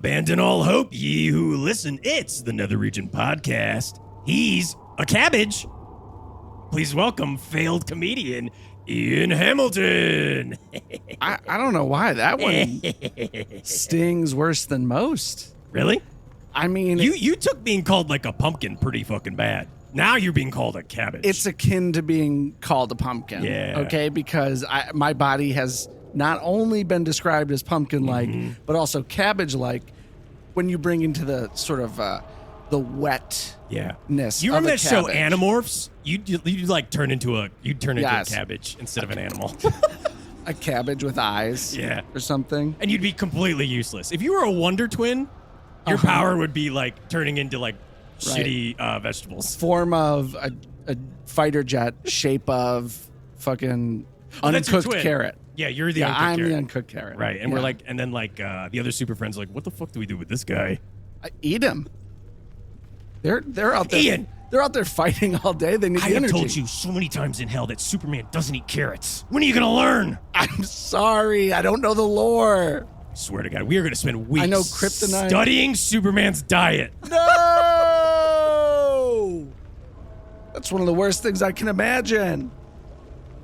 Abandon all hope, ye who listen. It's the Nether Region Podcast. He's a cabbage. Please welcome failed comedian Ian Hamilton. I don't know why that one stings worse than most. Really? I mean, You took being called like a pumpkin pretty fucking bad. Now you're being called a cabbage. it's akin to being called a pumpkin. Yeah. Okay, because my body has not only been described as pumpkin-like, but also cabbage-like when you bring into the sort of the wetness. Yeah. You remember that show Animorphs? You'd like turn into a cabbage instead of an animal. A cabbage with eyes. Yeah. Or something. And you'd be completely useless. If you were a Wonder Twin, your power would be like turning into like shitty vegetables. Form of a fighter jet, shape of fucking uncooked carrot. Yeah, you're the uncooked I'm carrot. the uncooked carrot. Right, and we're like, and then like the other super friends are like, what the fuck do we do with this guy? Eat him. They're out there. Ian! They're out there fighting all day. They need the I have energy. told you so many times in hell that Superman doesn't eat carrots. When are you gonna learn? I'm sorry. I don't know the lore. I swear to God, we are gonna spend weeks I know kryptonite. studying Superman's diet. No! That's one of the worst things I can imagine.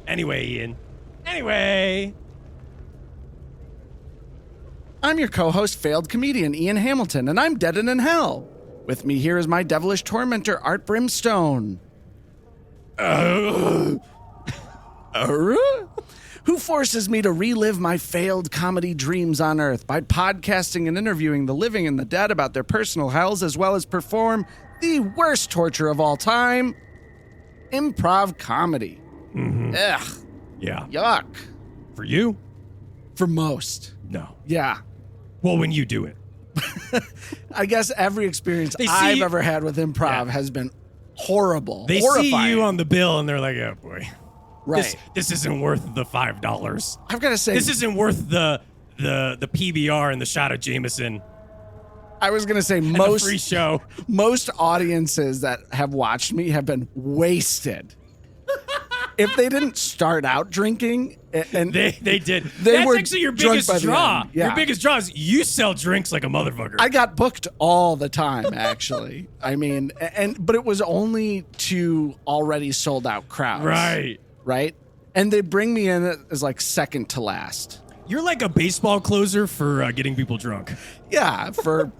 Anyway, Ian. Anyway. I'm your co-host, failed comedian Ian Hamilton, and I'm dead and in hell. With me here is my devilish tormentor, Art Brimstone. Who forces me to relive my failed comedy dreams on Earth by podcasting and interviewing the living and the dead about their personal hells, as well as perform the worst torture of all time, improv comedy. Ugh. Yeah. Yuck. For you? For most. No. Yeah. Well, when you do it. I guess every experience They see I've you- ever had with improv has been horrible. They horrifying. see you on the bill and they're like, oh boy. Right. This isn't worth the $5. I've got to say, This isn't worth the PBR and the shot of Jameson I was going to say and the free show. most audiences that have watched me have been wasted. If they didn't start out drinking, and They did. They That's were actually your drunk biggest by the draw. end. Yeah. Your biggest draw is you sell drinks like a motherfucker. I got booked all the time, actually. I mean, but it was only to already sold out crowds. Right? And they bring me in as like second to last. You're like a baseball closer for getting people drunk. Yeah, for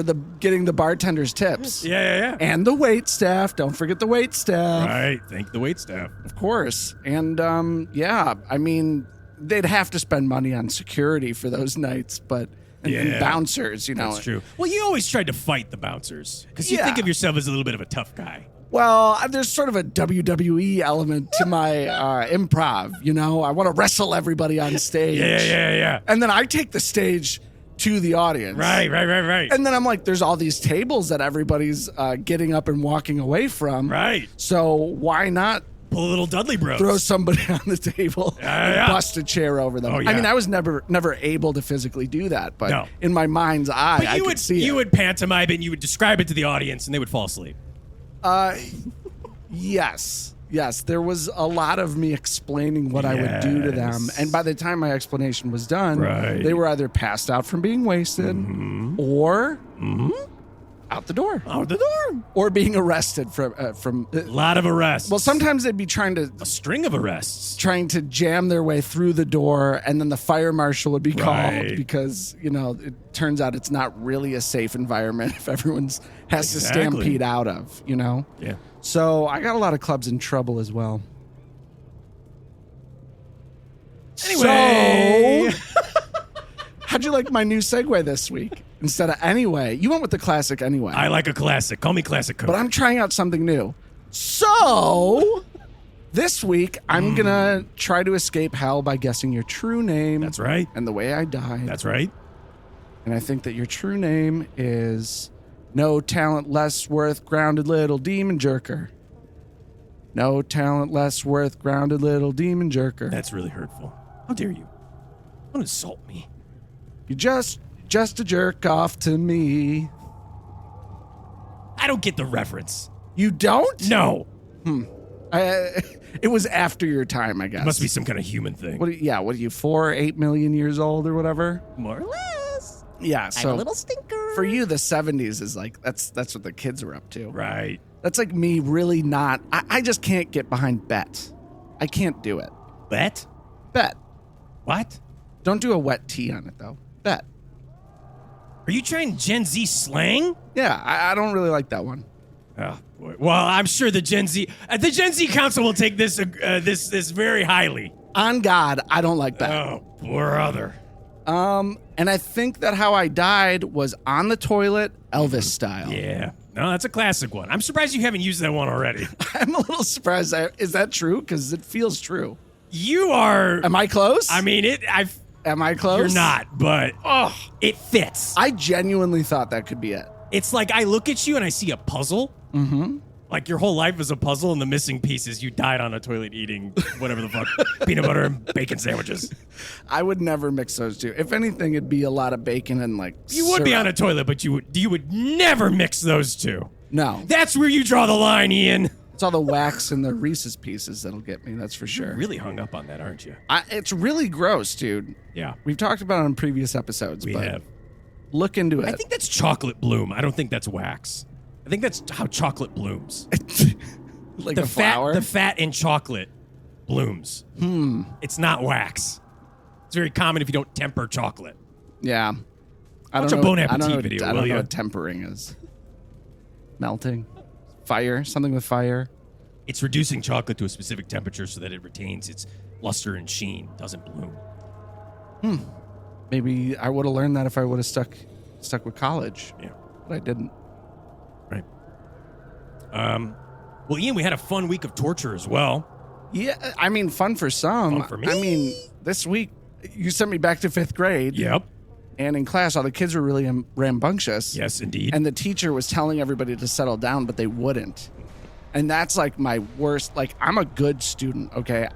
the getting the bartenders tips. Yeah. And the wait staff. Don't forget the wait staff. Right. Thank the wait staff. Of course. And yeah, I mean, they'd have to spend money on security for those nights, but and bouncers, you know. That's true. Well, you always tried to fight the bouncers because you Yeah. think of yourself as a little bit of a tough guy. Well, there's sort of a WWE element to my improv, you know. I want to wrestle everybody on stage. Yeah. And then I take the stage to the audience. Right. And then I'm like, there's all these tables that everybody's getting up and walking away from. Right. So why not Pull a little Dudley Bros. throw somebody on the table and bust a chair over them? Oh, yeah. I mean, I was never able to physically do that, but No. in my mind's eye, But I could see you it. would pantomime it and you would describe it to the audience and they would fall asleep. Yes. There was a lot of me explaining what I would do to them. Yes. And by the time my explanation was done, Right. they were either passed out from being wasted or out the door. Out the door. Or being arrested from A lot of arrests. well, sometimes they'd be trying a string of arrests. to jam their way through the door, and then the fire marshal would be called Right. because, you know, it turns out it's not really a safe environment if everyone's has to Exactly. stampede out of, you know? Yeah. So I got a lot of clubs in trouble as well. Anyway. So, how'd you like my new segue this week? Instead of anyway, you went with the classic anyway. I like a classic. Call me Classic Coke. But I'm trying out something new. So, this week, I'm going to try to escape hell by guessing your true name. That's right. And the way I died. That's right. And I think that your true name is No Talent Less Worth Grounded Little Demon Jerker. No talent less worth grounded little demon jerker. That's really hurtful. How dare you? Don't insult me. You just a jerk off to me. I don't get the reference. You don't? No. It was after your time, I guess. Must be some kind of human thing. What are you, 4, 8 million years old or whatever? More or less. Yeah, so I'm a little stinker. for you, the 70s is like, that's what the kids were up to. Right. That's like me really not, I just can't get behind Bet. I can't do it. Bet? Bet. What? Don't do a wet tea on it, though. Bet. Are you trying Gen Z slang? Yeah, I don't really like that one. Oh, boy. Well, I'm sure the Gen Z Council will take this this very highly. On God, I don't like that. Oh, brother. And I think that how I died was on the toilet, Elvis style. Yeah. No, that's a classic one. I'm surprised you haven't used that one already. I'm a little surprised. Is that true? Because it feels true. You are. Am I close? I mean, Am I close? You're not, but it fits. I genuinely thought that could be it. It's like I look at you and I see a puzzle. Mm-hmm. Like your whole life is a puzzle, and the missing piece is you died on a toilet eating whatever the fuck peanut butter and bacon sandwiches. I would never mix those two. If anything, it'd be a lot of bacon and like. You would be on a toilet, but you would never mix those two. No, That's where you draw the line, Ian. it's all the wax and the Reese's Pieces that'll get me. That's for sure. You're really hung up on that, aren't you? It's really gross, dude. Yeah, We've talked about it on previous episodes. we but have. Look into it. I think that's chocolate bloom. I don't think that's wax. I think that's how chocolate blooms. like the a flower. The fat in chocolate blooms. It's not wax. It's very common if you don't temper chocolate. Yeah. Watch a Bon Appetit I don't know, video, I will don't know ya? what tempering is. Melting. Fire. Something with fire. It's reducing chocolate to a specific temperature so that it retains its luster and sheen, doesn't bloom. Maybe I would have learned that if I would have stuck with college. Yeah. But I didn't. Right. Well, Ian, we had a fun week of torture as well. Yeah, I mean, fun for some. Fun for me. I mean, this week, you sent me back to 5th grade. Yep. And in class, all the kids were really rambunctious. Yes, indeed. And the teacher was telling everybody to settle down, but they wouldn't. And that's like my worst. Like, I'm a good student, okay?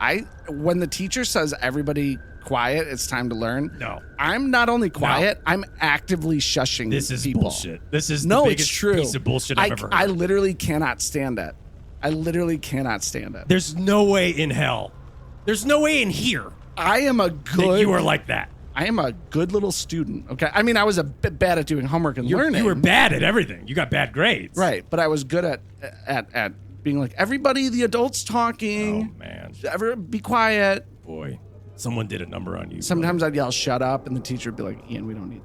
When the teacher says everybody quiet, it's time to learn. No. I'm not only quiet, I'm actively shushing This is people. bullshit. This is No, the it's biggest true. piece of bullshit I've ever heard. I literally cannot stand it. I literally cannot stand it. There's no way in hell. There's no way in here I am a that good. you are like that. I am a good little student. Okay. I mean, I was a bit bad at doing homework and learning. You were bad at everything. You got bad grades. Right, but I was good at being like, everybody, the adults Oh, talking. man. Be quiet. Boy. Someone did a number on you. Sometimes I'd yell, "Shut up," and the teacher would be like, "Ian, we don't need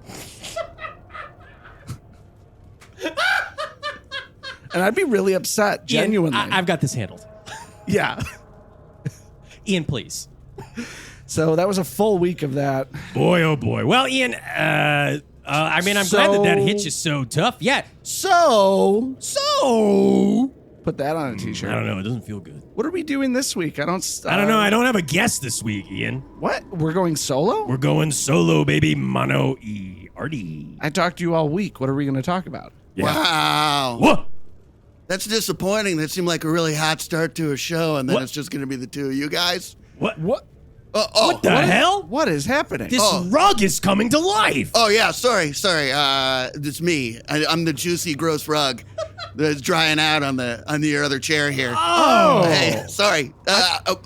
that." And I'd be really upset, genuinely. Ian, I've got this handled. Yeah. Ian, please. So that was a full week of that. Boy, oh boy. Well, Ian, I mean, I'm glad that hit you so tough. Yeah. So So. put that on a t-shirt. I don't know. It doesn't feel good. What are we doing this week? I don't know. I don't have a guest this week, Ian. What? We're going solo? We're going solo, baby. Mono E. Artie. I talked to you all week. What are we going to talk about? Yeah. Wow. What? That's disappointing. That seemed like a really hot start to a show, and then What? it's just going to be the two of you guys. What? What? What the hell? What is happening? This rug is coming to life. Oh, yeah. Sorry. It's me. I'm the juicy, gross rug that's drying out on the other chair here. Oh. Hey, sorry.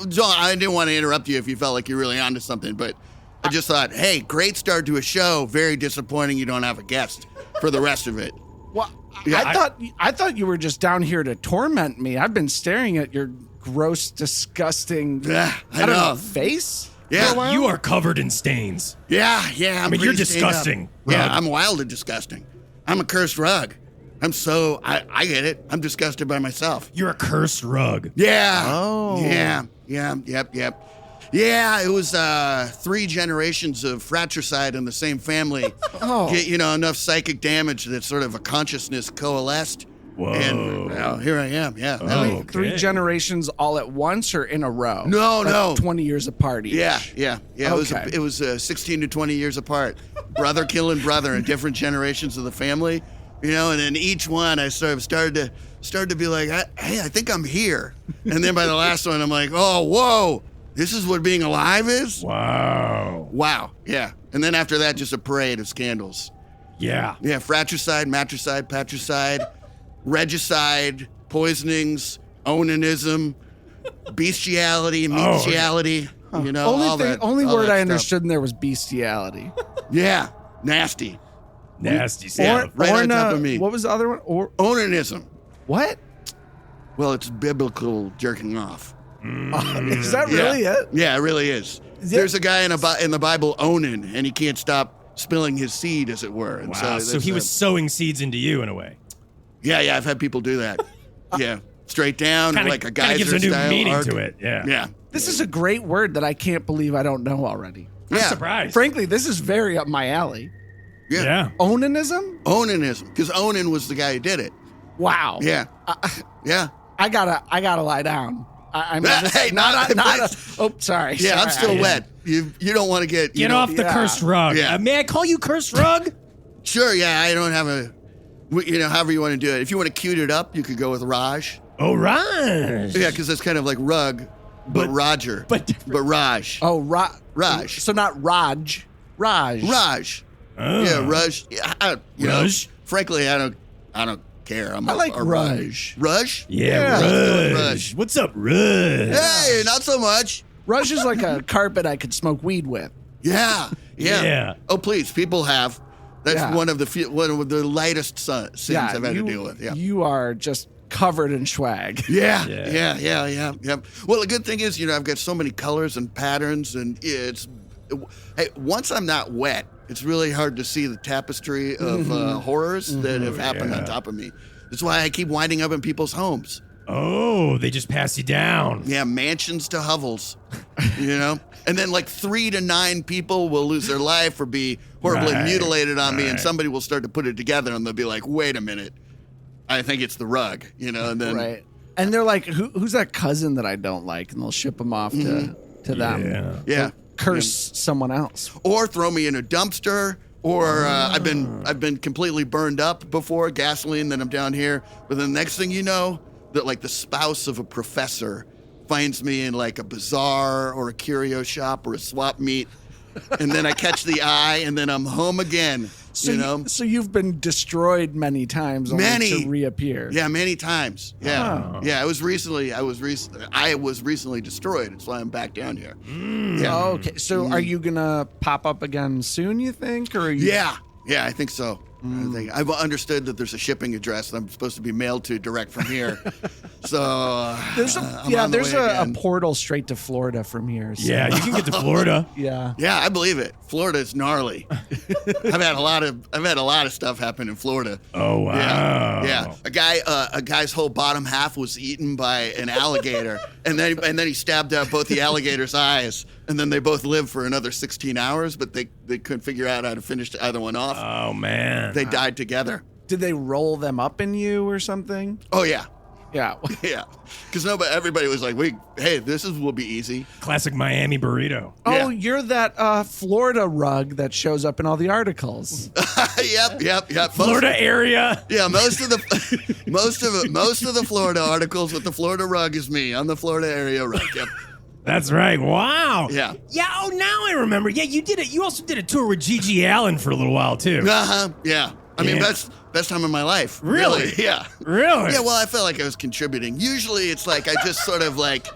John, I didn't want to interrupt you if you felt like you're really onto something, but I just thought, hey, great start to a show. Very disappointing you don't have a guest for the rest of it. What? Yeah, I thought you were just down here to torment me. I've been staring at your gross, disgusting, Yeah, I don't know. face. Yeah. for a while. You are covered in stains. Yeah. I mean, you're pretty stained up. disgusting, Yeah, Rug. I'm wildly disgusting. I'm a cursed rug. I get it. I'm disgusted by myself. You're a cursed rug. Yeah. Oh. Yeah. Yep. Yeah, it was 3 generations of fratricide in the same family. Get, enough psychic damage that sort of a consciousness coalesced. Whoa. And well, here I am. Yeah. Oh. 3 Okay. generations all at once or in a row? No, Like no. 20 years apart each. Yeah. Okay. It was 16 to 20 years apart. Brother killing brother in different generations of the family. And then each one I sort of started to be like, hey, I think I'm here. And then by the last one, I'm like, oh, whoa, this is what being alive is? Wow. Wow. Yeah. And then after that, just a parade of scandals. Yeah. Yeah. Fratricide, matricide, patricide, regicide, poisonings, onanism, bestiality, bestiality, all that. Only all word that I stuff. understood in there was bestiality. Yeah. Nasty. Nasty stuff. Right on top of me. What was the other one? Onanism. What? Well, it's biblical jerking off. Is that really it? Yeah, it really is. There's a guy in the Bible, Onan, and he can't stop spilling his seed, as it were. And Wow. So he was sowing seeds into you in a way. Yeah, I've had people do that. Yeah, straight down, like a geyser gives a new style meaning arc. to it. Yeah. Yeah. This is a great word that I can't believe I don't know already. I'm Yeah. surprised. Frankly, this is very up my alley. Yeah. Onanism? Onanism, because Onan was the guy who did it. Wow. Yeah. Yeah. I gotta lie down. I'm Hey, oh, sorry. Yeah, I'm Sorry. still wet. You don't want to get Get off the cursed rug. Yeah. May I call you cursed rug? Sure, yeah, I don't have however you want to do it. If you want to cute it up, you could go with Raj. Oh, Raj. Yeah, because that's kind of like rug, but Roger. but different. But Raj. Oh, Raj. So not Raj. Raj. Raj. Oh. Yeah, Raj. Yeah, Raj? Frankly, I don't care. I like Raj. Raj? Yeah, Raj. Raj. What's up, Raj? Hey, not so much. Raj is like a carpet I could smoke weed with. Yeah. Yeah. Oh, please, people have. That's Yeah. one of the lightest sins I've had to deal with. Yeah. You are just covered in swag. Yeah. Yeah. Well, the good thing is, I've got so many colors and patterns, and hey, once I'm not wet, it's really hard to see the tapestry of horrors that have happened on top of me. That's why I keep winding up in people's homes. Oh, they just pass you down. Yeah, mansions to hovels, and then like 3 to 9 people will lose their life or be horribly mutilated on me, and somebody will start to put it together, and they'll be like, "Wait a minute, I think it's the rug," and then Right. And they're like, who's that cousin that I don't like? And they'll ship them off to them. yeah, Curse someone else. or throw me in a dumpster. Or I've been completely burned up before, gasoline. Then I'm down here, but then the next thing you know, that like the spouse of a professor finds me in like a bazaar or a curio shop or a swap meet, and then I catch the eye, and then I'm home again. So you've been destroyed many times only to reappear. Yeah, many times. Yeah, yeah. I was recently destroyed. That's why I'm back down here. Yeah. Oh, okay. So are you gonna pop up again soon? You think, or are you? Yeah, I think so. I've understood that there's a shipping address that I'm supposed to be mailed to direct from here. So There's a portal straight to Florida from here. So. Yeah, you can get to Florida. Yeah. Yeah, I believe it. Florida is gnarly. I've had a lot of stuff happen in Florida. Oh wow. Yeah. A guy's whole bottom half was eaten by an alligator, and then he stabbed out both the alligator's eyes, and then they both lived for another 16 hours, but they couldn't figure out how to finish either one off. Oh man. They died together. Did they roll them up in you or something? Oh yeah. Yeah. Yeah, because everybody was like, "Hey, will be easy." Classic Miami burrito. Oh, Yeah. you're that Florida rug that shows up in all the articles. Yep. Florida area. Yeah, most of the Florida articles with the Florida rug is me. I'm the Florida area rug. Yep. That's right. Wow. Yeah. Yeah. Oh, now I remember. Yeah, you did it. You also did a tour with Gigi Allen for a little while too. Yeah. I mean, Yeah. best time of my life. Really? Yeah. Really? Yeah. Well, I felt like I was contributing. Usually, it's like I just sort of like,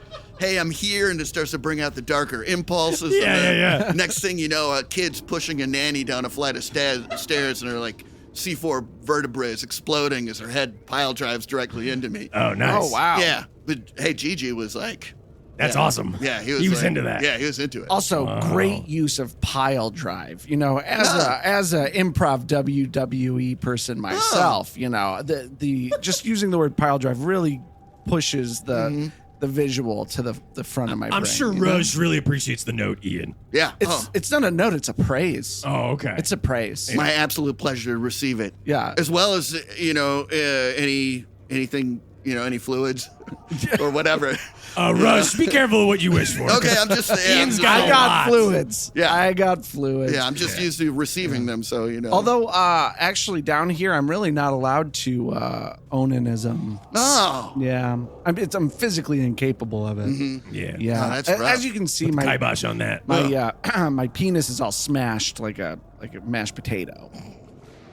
hey, I'm here, and it starts to bring out the darker impulses. Yeah. Next thing you know, a kid's pushing a nanny down a flight of stairs, and her like C4 vertebrae is exploding as her head pile drives directly into me. Oh, nice. Oh, wow. Yeah. But hey, Gigi was like, That's awesome. yeah, he was into that. Yeah, he was into it. Also, great use of pile drive. As a improv WWE person myself, the just using the word pile drive really pushes the visual to the front of my brain. I'm sure Ruj really appreciates the note, Ian. Yeah. It's not a note; it's a praise. Oh, okay. It's a praise. My absolute pleasure to receive it. Yeah. As well as anything, any fluids or whatever. Ruj, be careful of what you wish for. Okay, I'm just saying. Ian's got I a got lot. fluids. Yeah. I got fluids. Yeah, I'm just used to receiving them, so Although, actually, down here, I'm really not allowed to onanism. Oh. Yeah, I'm physically incapable of it. Yeah. Yeah, Oh, that's as rough. you can see, my Kibosh on that. my penis is all smashed like a mashed potato.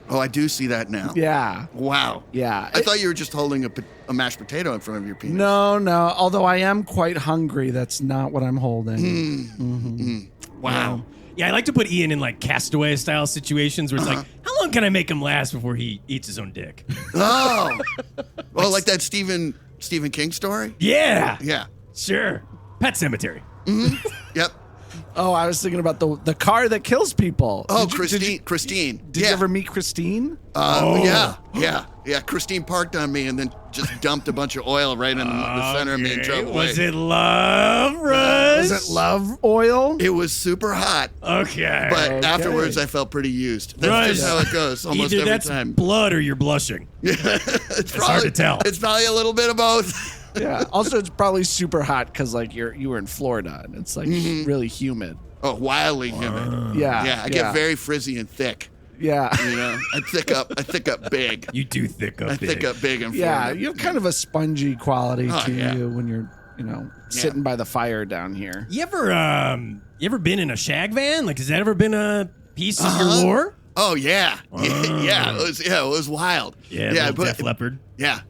Oh, I do see that now. Yeah, Wow. yeah. I thought you were just holding a mashed potato in front of your penis. No. Although I am quite hungry, that's not what I'm holding. Wow. Yeah, I like to put Ian in like Castaway style situations where it's like, how long can I make him last before he eats his own dick? Oh, well, like that Stephen King story. Yeah, Yeah. sure. Pet Cemetery. Yep. Oh, I was thinking about the car that kills people. Oh, Did Christine. you ever meet Christine? Yeah. Christine parked on me and then just dumped a bunch of oil right in the center of me and drove away. Was it love, Rush? Was it love oil? It was super hot. Okay. But afterwards, I felt pretty used. That's just how it goes almost Either every that's time. blood or you're blushing. It's hard to tell. It's probably a little bit of both. Yeah. Also, it's probably super hot because like you were in Florida and it's like really humid. Oh, wildly humid. Yeah. I get very frizzy and thick. Yeah. You know, I thick up big. You do thick up I big. thick up big in Florida. Yeah, you have kind of a spongy quality to yeah. you when you're, sitting by the fire down here. You ever been in a shag van? Like, has that ever been a piece of your lore? Oh yeah, yeah. It was wild. Yeah, Def Leppard. Yeah.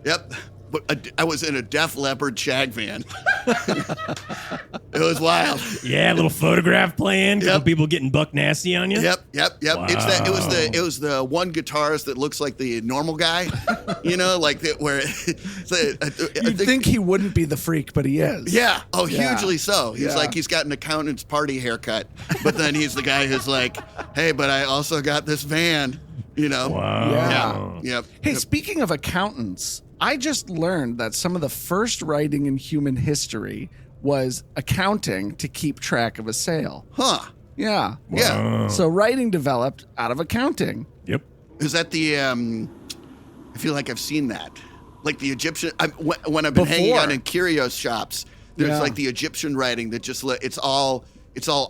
Yep. But I was in a Def Leppard shag van. It was wild. Yeah, a little photograph playing. Couple Yep. people getting buck nasty on you. Yep. Wow. It was the one guitarist that looks like the normal guy. Where You'd think he wouldn't be the freak, but he is. Yeah. Oh, Yeah. hugely so. He's Yeah. like, he's got an accountant's party haircut, but then he's the guy who's like, hey, but I also got this van, Wow. Yeah. Yep. Hey, speaking of accountants, I just learned that some of the first writing in human history was accounting to keep track of a sale. Huh. Yeah. Yeah. So writing developed out of accounting. Yep. Is that the, I feel like I've seen that. Like the Egyptian, when I've been hanging out in curios shops, there's like the Egyptian writing that just, it's all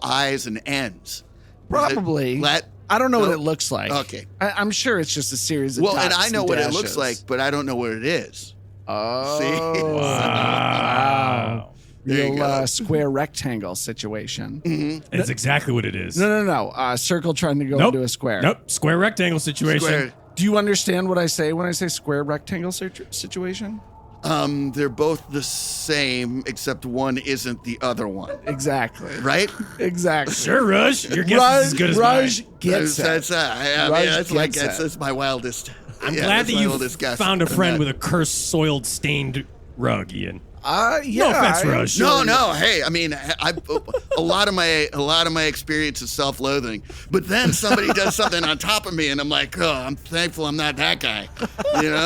I's and N's. Probably. I don't know what it looks like. Okay. I'm sure it's just a series of Well, and dots I know what it looks dashes. like, but I don't know what it is. Oh. See? Wow. There you Real go. Square rectangle situation. That's exactly what it is. No. Circle trying to go into a square. Nope. Square rectangle situation. Square. Do you understand what I say when I say square rectangle situation? They're both the same, except one isn't the other one. Exactly. Right? Exactly. Sure, Rush. Your guess is as good as Rush mine. gets it. That's my wildest. I'm glad that you guess. found a friend with a cursed, soiled, stained rug, Ian. Yeah. No offense, Rush. No. Hey, I mean, a lot of my experience is self-loathing. But then somebody does something on top of me, and I'm like, oh, I'm thankful I'm not that guy.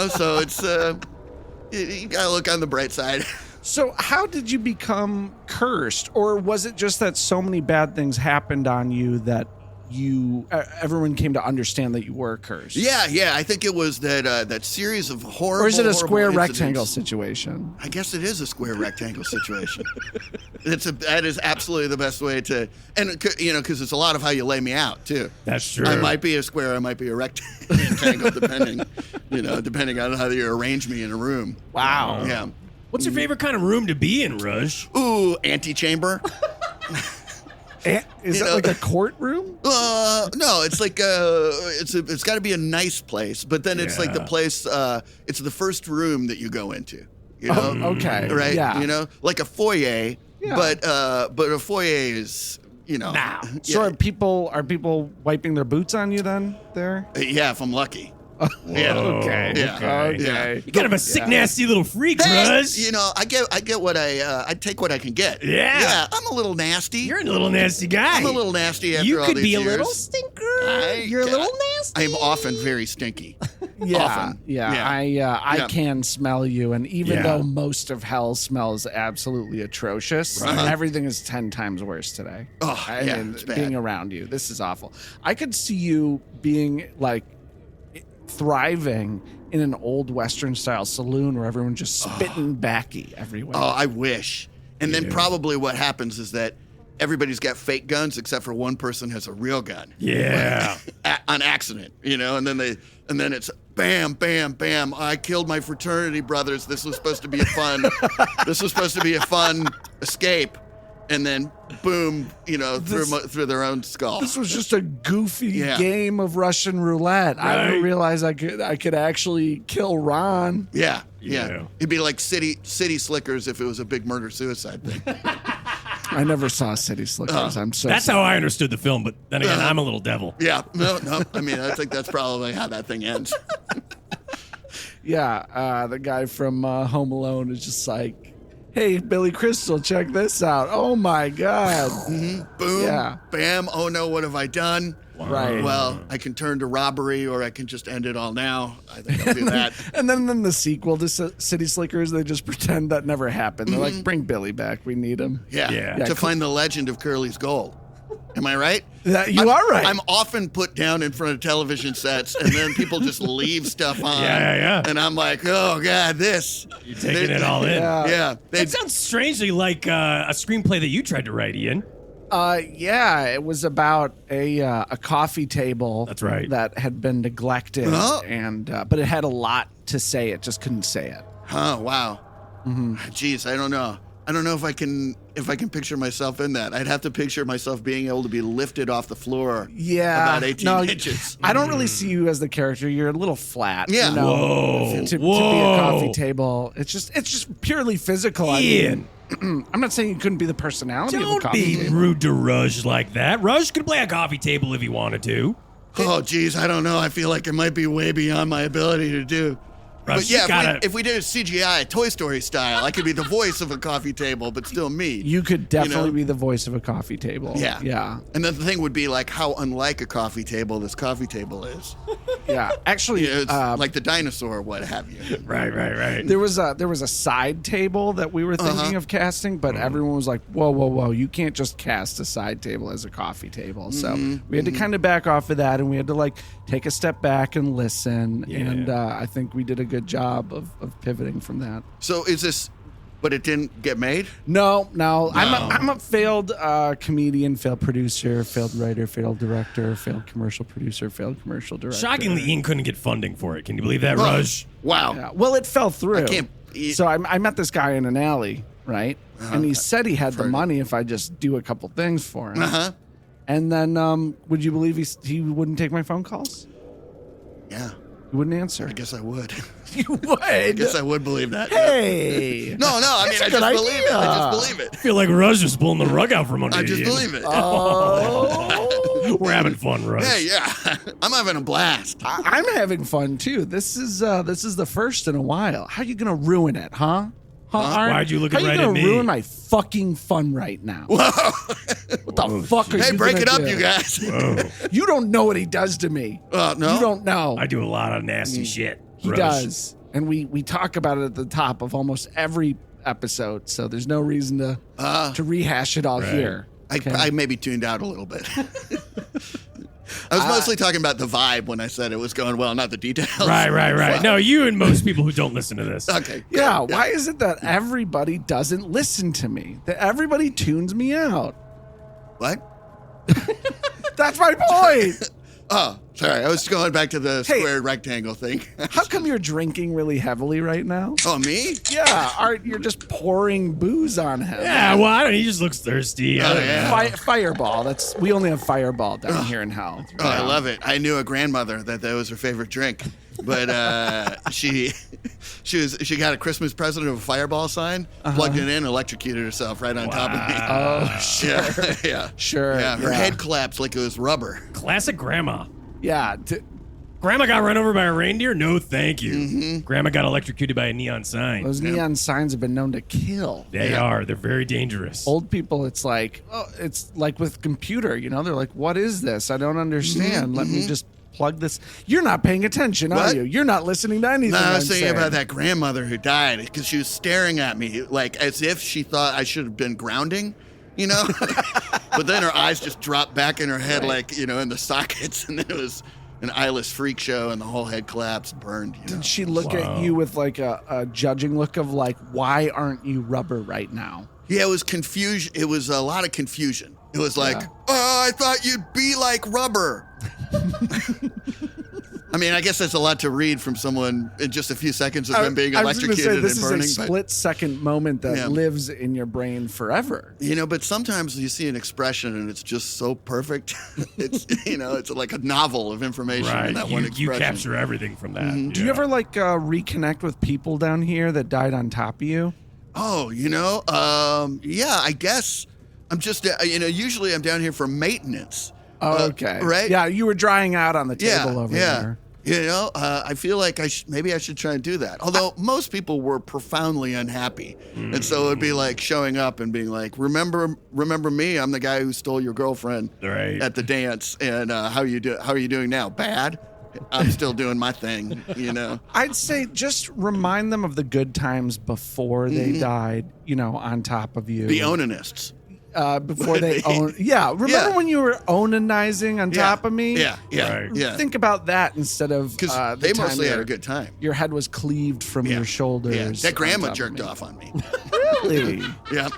So it's you gotta look on the bright side. So how did you become cursed? Or was it just that so many bad things happened on you that everyone came to understand that you were cursed? Yeah. I think it was that series of horrible. Or is it a square horrible rectangle incidents. situation? I guess it is a square rectangle situation. That is absolutely the best way to, and because it's a lot of how you lay me out too. That's true. I might be a square, I might be a rectangle, depending on how you arrange me in a room. Wow. Yeah. What's your favorite kind of room to be in, Rush? Ooh, antechamber. Is that like a courtroom? No, it's like it's got to be a nice place, but then it's like the Yeah. place. It's the first room that you go into. Okay. Right? Yeah. Like a foyer. Yeah. But a foyer is Now. So are people wiping their boots on you then there? Yeah, if I'm lucky. Yeah. Okay. Yeah. Okay. You're kind of a sick, nasty little freak, Hey, Rush. I get what I take what I can get. Yeah. Yeah, I'm a little nasty. You're a little nasty guy. I'm a little nasty after You all could these be a years. little stinker. You're a little nasty. I am often very stinky. Yeah, Often. yeah. Yeah. I can smell you, and even Yeah. though most of hell smells absolutely atrocious, everything is 10 times worse today. Oh, yeah, it's bad. Being around you, this is awful. I could see you being like thriving in an old Western style saloon where everyone's just spitting backy everywhere. Oh, I wish. And then probably what happens is that everybody's got fake guns except for one person has a real gun. Yeah. On accident, and then it's bam, bam, bam. I killed my fraternity brothers. This was supposed to be a fun escape. And then boom, through their own skull. This was just a goofy Yeah. game of Russian roulette. I Right. didn't realize I could actually kill Ron. Yeah. Yeah. It'd be like city slickers if it was a big murder suicide thing. I never saw City Slickers. I'm so That's sorry. how I understood the film, but then again, I'm a little devil. Yeah, no. I mean, I think that's probably how that thing ends. Yeah, the guy from Home Alone is just like, hey, Billy Crystal, check this out. Oh, my God. Boom, Yeah. bam. Oh no, what have I done? Right. Well, I can turn to robbery, or I can just end it all now. I think I'll do that. And then in the sequel to City Slickers, they just pretend that never happened. They're like, bring Billy back. We need him. Yeah, Yeah. to find the legend of Curly's gold. Am I right? You are right. I'm often put down in front of television sets, and then people just leave stuff on. Yeah. And I'm like, oh God, this. You're taking it all in. Yeah. Yeah. It sounds strangely like a screenplay that you tried to write, Ian. Yeah, it was about a coffee table. That's right. That had been neglected, Oh. and but it had a lot to say. It just couldn't say it. Oh wow. Jeez, I don't know. I don't know if I can picture myself in that. I'd have to picture myself being able to be lifted off the floor. Yeah, About 18 inches. I don't really see you as the character. You're a little flat. Yeah. You know, Whoa. To be a Whoa. coffee table, it's just purely physical. Ian. I'm not saying you couldn't be the personality of a Don't coffee be table. rude to Ruj like that. Ruj could play a coffee table if he wanted to. Oh geez, I don't know. I feel like it might be way beyond my ability to do. Ruj, But yeah, you gotta- if we did a CGI Toy Story style, I could be the voice of a coffee table, but still me. You could definitely know? be the voice of a coffee table. Yeah. Yeah. And then the thing would be like how unlike a coffee table this coffee table is. Yeah. Actually, You know, it's like the dinosaur or what have you. Right. there was a side table that we were thinking of casting, but everyone was like, whoa, you can't just cast a side table as a coffee table. So we had to kind of back off of that, and we had to like take a step back and listen. Yeah. And I think we did a good job of pivoting from that. So is this, but it didn't get made? No. I'm a failed comedian, failed producer, failed writer, failed director, failed commercial producer, failed commercial director. Shockingly, Ian couldn't get funding for it. Can you believe that, Ruj? Wow. Yeah. Well, it fell through. I can't- So I met this guy in an alley, right? And he said he had the money if I just do a couple things for him. Uh-huh. And then, would you believe he wouldn't take my phone calls? Yeah. He wouldn't answer. I guess I would. You would. I guess I would believe that. Hey. No, I mean, That's a I good just believe it. I idea. just believe it. I feel like Ruj is pulling the rug out from under I you. just Ian. believe it. Oh. We're having fun, Ruj. Hey, yeah. I'm having a blast. I'm having fun too. This is the first in a while. How you gonna ruin it, huh? Art? Why'd you look How right you at gonna me? ruin my fucking fun right now? Whoa. What the fuck are Hey, you break gonna it up, do? you guys. Whoa. You don't know what he does to me. No? You don't know. I do a lot of nasty shit. He Ruj. does. And we talk about it at the top of almost every episode, so there's no reason to rehash it all here. I maybe tuned out a little bit. I was mostly talking about the vibe when I said it was going well, not the details. Right. No, you and most people who don't listen to this. Okay. Yeah, why is it that everybody doesn't listen to me? That everybody tunes me out? What? That's my point. Oh, sorry. I was going back to the square rectangle thing. How come you're drinking really heavily right now? Oh, me? Yeah, Art, you're just pouring booze on him. Yeah, well, I don't. He just looks thirsty. I don't know. Fireball. We only have Fireball down here in hell. Oh, I love it. I knew a grandmother that was her favorite drink, but she got a Christmas present of a Fireball sign, plugged it in, electrocuted herself right on top of me. Oh, sure. Yeah. Sure. Yeah, her head collapsed like it was rubber. Classic grandma. Yeah. Grandma got run over by a reindeer? No, thank you. Grandma got electrocuted by a neon sign. Those neon signs have been known to kill. They are. They're very dangerous. Old people, it's like with computer, they're like, what is this? I don't understand. Let me just plug this. You're not paying attention, are What? you? You're not listening to anything. No, I was I'm thinking saying. about that grandmother who died because she was staring at me like as if she thought I should have been grounding, but then her eyes just dropped back in her head like, in the sockets, and then it was an eyeless freak show and the whole head collapsed, burned. Did she look at you with like a judging look of like, why aren't you rubber right now? Yeah, it was confusion. It was a lot of confusion. It was like, oh, I thought you'd be like rubber. I mean, I guess that's a lot to read from someone in just a few seconds of them being I was gonna electrocuted say, this and burning. is a split-second moment that Yeah. lives in your brain forever. But sometimes you see an expression and it's just so perfect. It's like a novel of information in right. that one expression. You capture everything from that. Do you ever reconnect with people down here that died on top of you? Oh, yeah, I guess I'm just, usually I'm down here for maintenance. Okay. Right? Yeah, you were drying out on the table over there. I feel like maybe I should try and do that. Although most people were profoundly unhappy, and so it'd be like showing up and being like, "Remember me? I'm the guy who stole your girlfriend at the dance. And how are you doing now? Bad. I'm still doing my thing. I'd say just remind them of the good times before they died. On top of you. The onanists. Before they own. Yeah. Remember when you were onanizing on top of me? Yeah. Right. Yeah. Think about that instead of because they mostly had a good time. Your head was cleaved from your shoulders. Yeah. That grandma jerked off on me. Really? Yep.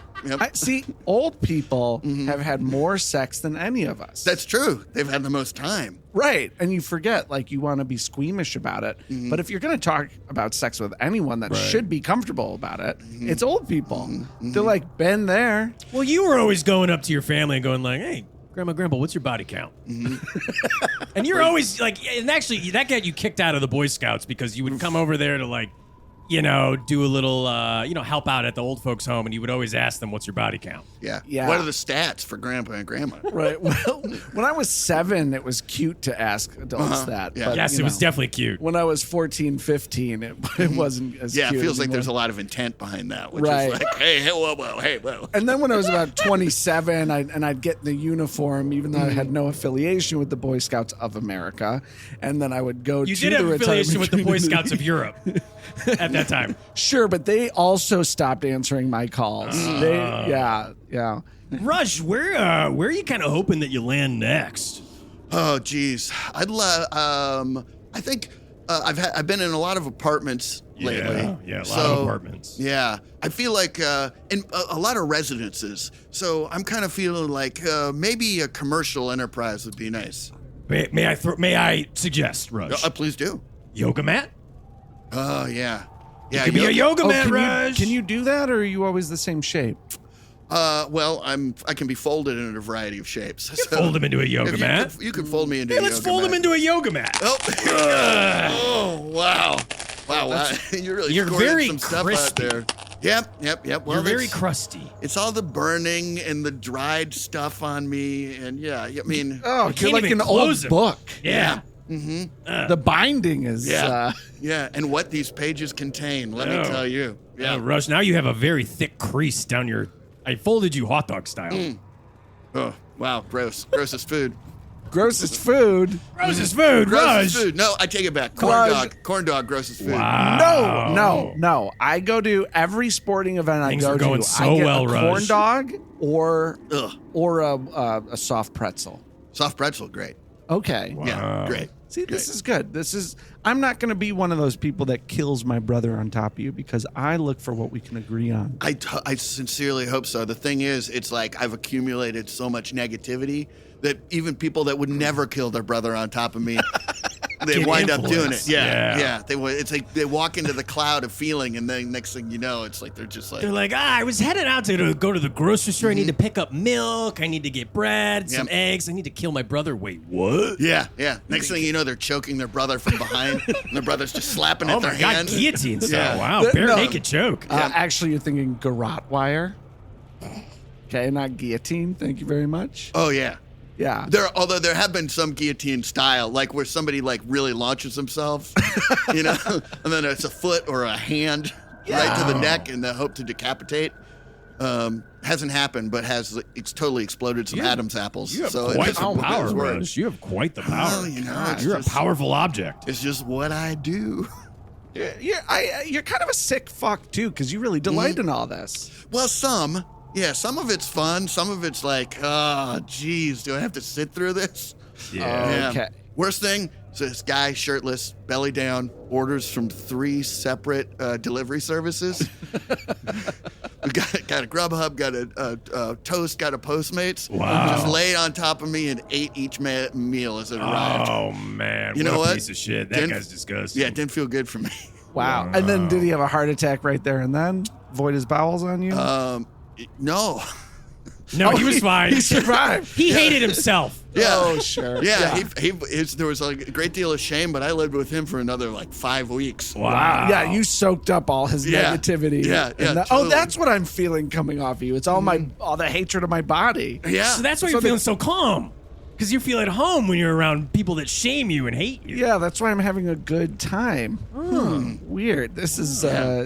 See, old people have had more sex than any of us. That's true. They've had the most time. Right. And you forget, you want to be squeamish about it. But if you're going to talk about sex with anyone that should be comfortable about it, it's old people. They're been there. Well, you were always going up to your family and going hey, Grandpa, what's your body count? And you're always and actually that got you kicked out of the Boy Scouts because you would come over there to do a little, help out at the old folks' home, and you would always ask them, what's your body count? Yeah. Yeah. What are the stats for Grandpa and Grandma? Right. Well, when I was 7, it was cute to ask adults that. Yeah. But, Yes, it was definitely cute. When I was 14, 15, it wasn't as cute. Yeah, it feels like anymore. there's a lot of intent behind that, which Right. is hey, whoa. And then when I was about 27, I'd get in the uniform, even though I had no affiliation with the Boy Scouts of America. And then I would go You to did the have affiliation with the Boy retirement Scouts of Europe at that time. Sure, but they also stopped answering my calls. Yeah. Ruj, where are you kind of hoping that you land next? Oh, geez. I'd love. I think I've been in a lot of apartments lately. Yeah, a lot of apartments. Yeah, I feel like in a lot of residences. So I'm kind of feeling like maybe a commercial enterprise would be nice. May I suggest, Ruj? Please do. Yoga mat? Oh yeah. You could be a yoga mat, can Ruj. you do that, or are you always the same shape? Well, I can be folded in a variety of shapes. So fold him into a yoga mat. You could fold me into Hey, a yoga let's fold mat. him into a yoga mat. Oh, wow. You're You're squirting very some stuff crispy. out there. Yep. Well, You're very it's- crusty. It's all the burning and the dried stuff on me, and I mean, Oh, You you're can't like even an close old him. book. Yeah. The binding is. and what these pages contain, let me tell you. Yeah, Ruj, now you have a very thick crease down your... I folded you hot dog style. Oh, wow, grossest food. Grossest food. Grossest food, Grossest Ruj. food. No, I take it back. Ruj. Corn dog, grossest food. Wow. No. I go to every sporting event Things I are go going to. so I get well, a corn Ruj. dog or Ugh. a soft pretzel. Soft pretzel, great. Okay. Yeah, great. See, this is good. I'm not going to be one of those people that kills my brother on top of you because I look for what we can agree on. I sincerely hope so. The thing is, it's like I've accumulated so much negativity that even people that would never kill their brother on top of me, they Get wind up doing it. influenced. Yeah. It's like they walk into the cloud of feeling, and then next thing you know, it's like they're just like, They're like, I was headed out to go to the grocery store. I need to pick up milk. I need to get bread, some eggs. I need to kill my brother. Wait, what? yeah. Next thing you know, they're choking their brother from behind, and their brother's just slapping Oh at their my God, hand. guillotine style. Yeah. Wow, bare No. naked choke. Actually, you're thinking garrote wire. Okay, not guillotine. Thank you very much. Oh yeah. Yeah. Although there have been some guillotine style, like where somebody like really launches themselves, and then it's a foot or a hand right to the neck in the hope to decapitate. Hasn't happened, but it's totally exploded some Adam's apples. You have so quite it's the just- power, it's worse. Ruj. You have quite the power. Well, it's You're just- a powerful object. It's just what I do. You're kind of a sick fuck too, because you really delight in all this. Well, some of it's fun. Some of it's like, oh, geez, do I have to sit through this? Yeah. Okay. Worst thing is this guy, shirtless, belly down, orders from 3 separate delivery services. We got a Grubhub, got a Toast, got a Postmates. Wow. Just laid on top of me and ate each meal as it arrived. Oh, man. You what know a what? piece of shit. That Didn't- guy's disgusting. Yeah, it didn't feel good for me. Wow. And then did he have a heart attack right there and then? Void his bowels on you? No. No, he was fine. He survived. He hated himself. Yeah. Oh, sure. Yeah, there was like a great deal of shame, but I lived with him for another like 5 weeks. Wow. Yeah, you soaked up all his negativity. Yeah, And totally. that's what I'm feeling coming off you. It's all all the hatred of my body. Yeah. So that's why you're feeling so calm. Because you feel at home when you're around people that shame you and hate you. Yeah, that's why I'm having a good time. Weird. This is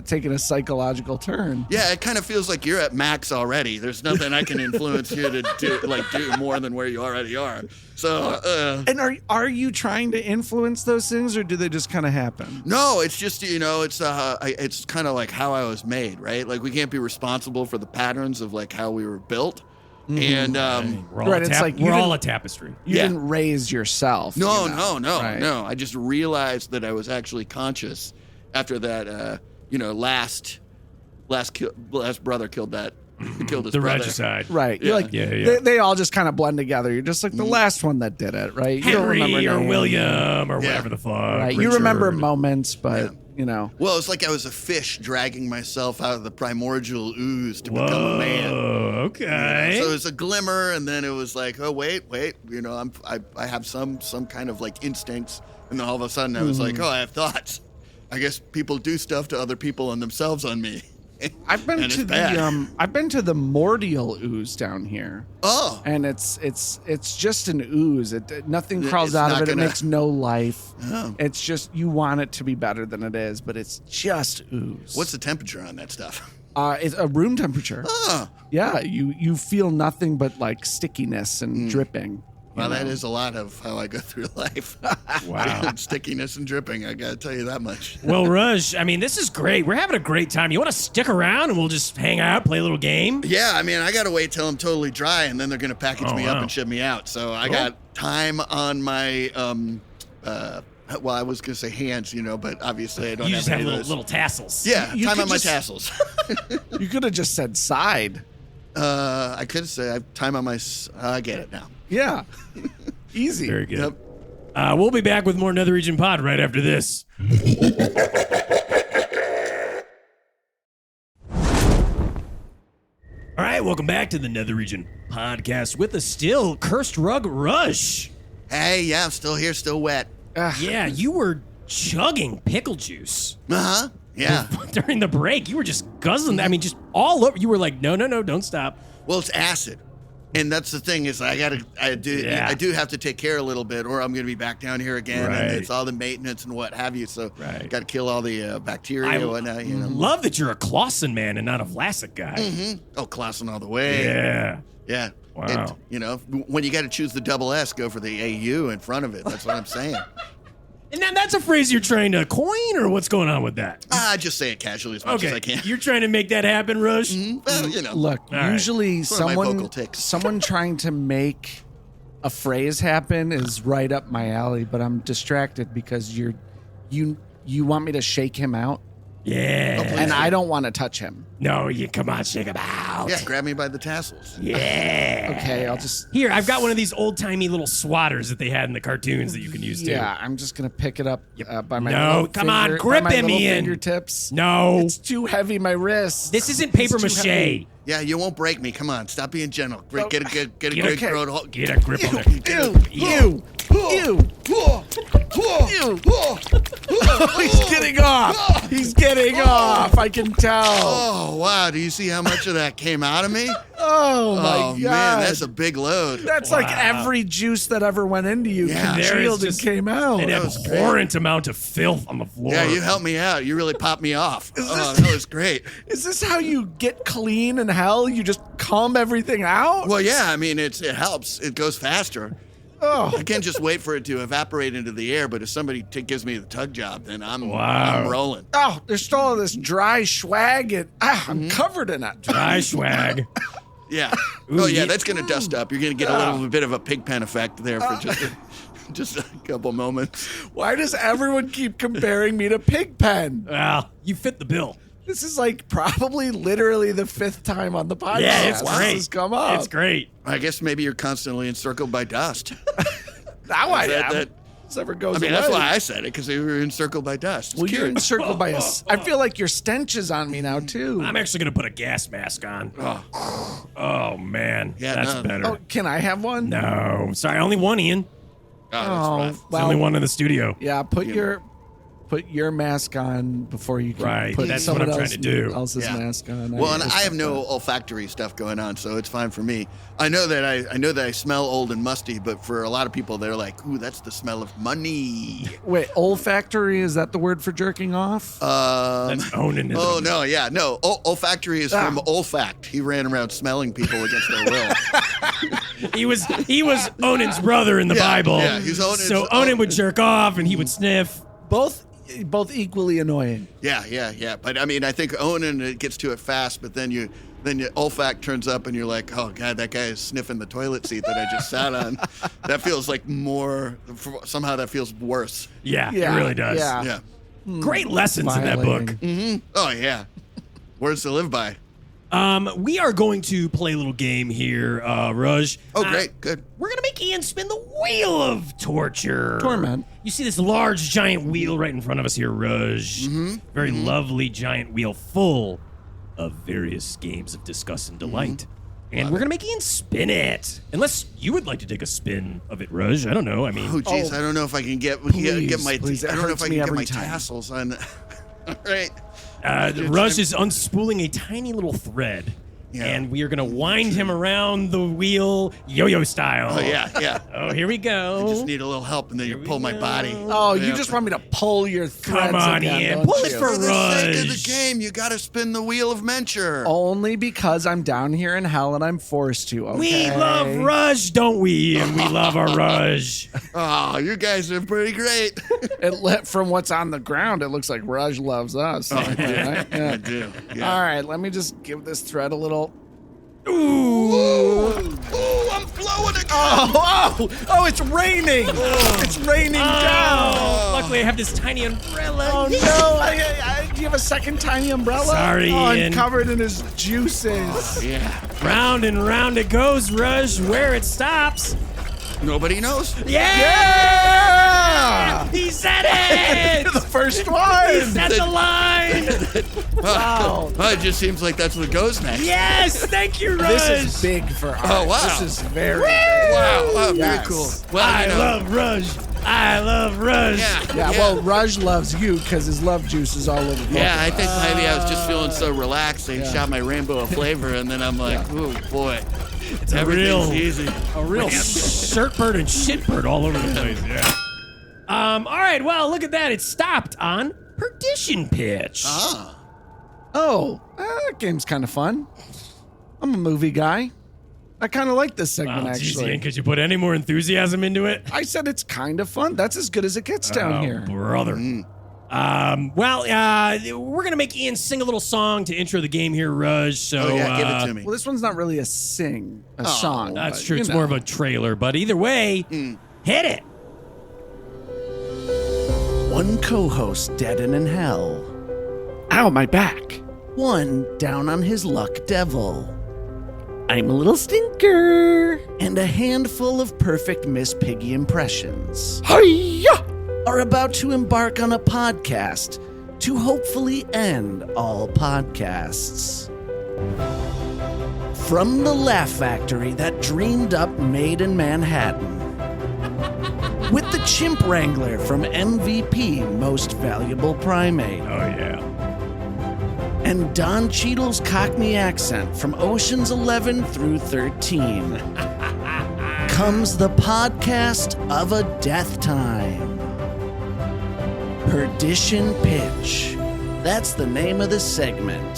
taking a psychological turn. Yeah, it kind of feels like you're at max already. There's nothing I can influence you to do more than where you already are. So, And are you trying to influence those things, or do they just kind of happen? no, it's just it's kind of like how I was made, right? Like we can't be responsible for the patterns of like how we were built, and We're all, Right, it's like you we're all didn't- a tapestry. You Yeah. didn't raise yourself. no, you know, no, right? no. I just realized that I was actually conscious after that. Last brother killed his The brother. regicide. Right. Yeah. You're like, Yeah. They all just kind of blend together. You're just like the last one that did it, right? You don't remember Henry or names. William or whatever the fuck. Right. You remember Richard. moments, but, you know. Well, it's like I was a fish dragging myself out of the primordial ooze to become a man. Whoa, okay. So it was a glimmer, and then it was like, oh wait, I have some kind of like instincts, and then all of a sudden I was like, oh, I have thoughts. I guess people do stuff to other people and themselves on me. I've been And to it's bad. I've been to the Mordial ooze down here. Oh, And it's just an ooze. Nothing crawls It's out not of it. gonna- It makes no life. Oh. It's just you want it to be better than it is, but it's just ooze. what's the temperature on that stuff? It's a room temperature. Oh, Yeah, you feel nothing but like stickiness and dripping. well, that is a lot of how I go through life. Wow. Stickiness and dripping. I gotta tell you that much. Well, Ruj, I mean, this is great. We're having a great time. You want to stick around and we'll just hang out, play a little game? Yeah, I mean, I gotta wait till I'm totally dry, and then they're gonna package me up wow. and ship me out. So I got time on my well, I was gonna say hands, but obviously I don't You have just have any of those. little tassels. Yeah, You time could on my just- tassels. You could have just said side. I could say I have time on my. I get it now. Yeah. Easy. Very good. Yep. We'll be back with more Nether Region Pod right after this. All right, welcome back to the Nether Region Podcast with the still Cursed Rug Ruj. Hey, yeah, I'm still here, still wet. Yeah, you were chugging pickle juice Uh huh. Yeah. during the break. You were just guzzling that. I mean, just all over. You were like, no, don't stop. Well, it's acid, and that's the thing is I do have to take care a little bit, or I'm gonna be back down here again, Right. and it's all the maintenance and what have you. So Right. got to kill all the bacteria I and whatnot. love that you're a Clausen man and not a Vlasic guy. Oh, Clausen all the way. Yeah. Yeah. Wow. And, when you got to choose the double S, go for the AU in front of it. That's what I'm saying. And now that's a phrase you're trying to coin, or what's going on with that? I just say it casually as much as I Okay, can. you're trying to make that happen, Ruj? Well, Look, right. usually one of my someone vocal tics. someone trying to make a phrase happen is right up my alley, but I'm distracted because you want me to shake him out, Yeah. and I don't want to touch him. No, you come on, shake him out. Yeah, grab me by the tassels. Yeah. Okay, I'll just Here, I've got one of these old timey little swatters that they had in the cartoons that you can use too. I'm just gonna pick it up by my No, little come on, finger- grip by my him, little Ian. fingertips. No, It's too heavy, my wrist. this isn't paper It's too mache. heavy. Yeah, you won't break me. Come on, stop being gentle. Get a good Get grip a- on Get a grip on there. Ew! He's getting off. He's getting off. I can tell. Oh wow! Do you see how much of that came out of me? Oh my Oh god. man, that's a big load. That's like every juice that ever went into you Yeah. There is congealed and just came out. An That was great. abhorrent amount of filth on the floor. Yeah, you helped me out. You really popped me off. Oh, that was great. Is this how you get clean in hell? You just calm everything out? Well, yeah, I mean, it helps. It goes faster. Oh, I can't just wait for it to evaporate into the air, but if somebody gives me the tug job, then I'm rolling. oh, there's still all this dry swag and I'm covered in it. Dry swag. Yeah. Ooh, Oh, yeah, yeah. that's going to dust up. You're going to get a little bit of a pig pen effect there for just a couple moments. Why does everyone keep comparing me to Pigpen? Well, you fit the bill. This is like probably literally the 5th time on the podcast. Yeah, it's this great. has come up. It's great. I guess maybe you're constantly encircled by dust. Now I That- am. that- This ever goes I mean, away. that's why I said it, because they were encircled by dust. It's Well, you're cute. encircled by I feel like your stench is on me now, too. I'm actually gonna put a gas mask on. Oh man, Yeah, that's no. better. Oh, can I have one? No, sorry, only one, Ian. That's Oh, rough. It's the only one in the studio. Yeah, put your mask on before you can Right, put that's someone what I'm trying to do. else's Yeah. mask on. Well, and I have respect no that. olfactory stuff going on, so it's fine for me. I know that I smell old and musty, but for a lot of people, they're like, "Ooh, that's the smell of money." Wait, olfactory, is that the word for jerking off? That's onanism. Oh no, yeah, no. Olfactory is from olfact. He ran around smelling people against their will. He was Onan's brother in the Yeah, Bible. yeah, he's Onan's- so Onan would jerk off and he would sniff. Both equally annoying. Yeah. But I mean, I think Onan, it gets to it fast, but then your olfact turns up and you're like, oh god, that guy is sniffing the toilet seat that I just sat on. That feels like more. Somehow that feels worse. Yeah, Yeah, it really does. yeah. Yeah. Great lessons in that book. Violating. Oh yeah. Words to live by. We are going to play a little game here, Ruj. Oh great, good. We're going to make Ian spin the wheel of torture. Torment. You see this large, giant wheel right in front of us here, Ruj. Very lovely, giant wheel full of various games of disgust and delight. And we're going to make Ian spin it. Unless you would like to take a spin of it, Ruj. I don't know. I mean, Oh geez, Oh, I don't know if I can get my. please, it I don't know if hurts I me can get every my time. tassels on. All right. Ruj is unspooling a tiny little thread. Yeah. And we are going to wind him around the wheel yo-yo style. Oh yeah. Oh, here we go. I just need a little help, and then you pull my body. Oh, you Yeah. just want me to pull your threads Come on, again, Ian. don't Pull it you? for For the sake of the Ruj. game, you got to spin the wheel of Menture. Only because I'm down here in hell and I'm forced to, okay? We love Ruj, don't we? And we love our Ruj. Oh, you guys are pretty great. From what's on the ground, it looks like Ruj loves us. Right? I Yeah. do. Yeah. All right, let me just give this thread a little... Ooh, I'm flowing again. Oh, it's raining. It's raining down. Luckily, I have this tiny umbrella. Oh, no. Do you have a second tiny umbrella? Sorry, oh, Ian. I'm covered in his juices. Yeah. Round and round it goes, Ruj. Where it stops. Nobody knows. Yeah! He said it! You're the first one. He said the line! Wow. Well, it just seems like that's what goes next. Yes! Thank you, Ruj! This is big for art. Oh, wow. This is very big. Wow. Oh, Yes. very cool. Well, I you know, love Ruj. I love Ruj. Yeah, well, Ruj loves you because his love juice is all over the Yeah, I think maybe I was just feeling so relaxed. They shot my rainbow of flavor, and then I'm like, ooh, boy. It's a Everything's real, easy. a real shirt bird and shit bird all over the place. Yeah. All right. Well, look at that. It stopped on Perdition Pitch. Ah. Oh, that game's kind of fun. I'm a movie guy. I kind of like this segment, Wow, geez, actually. Ian, could you put any more enthusiasm into it? I said it's kind of fun. That's as good as it gets down here. Brother. We're gonna make Ian sing a little song to intro the game here, Ruj. So Oh, yeah, give it to me. Well, this one's not really a song. That's but, true. you It's know. more of a trailer, but either way, hit it. One co-host dead and in hell. Ow, my back. One down on his luck devil. I'm a little stinker. And a handful of perfect Miss Piggy impressions. Hiya! Are about to embark on a podcast to hopefully end all podcasts. From the Laugh Factory that dreamed up Made in Manhattan. With the chimp wrangler from MVP, Most Valuable Primate. Oh yeah. And Don Cheadle's Cockney accent from Oceans 11 through 13. Comes the podcast of a death time. Perdition Pitch. That's the name of the segment.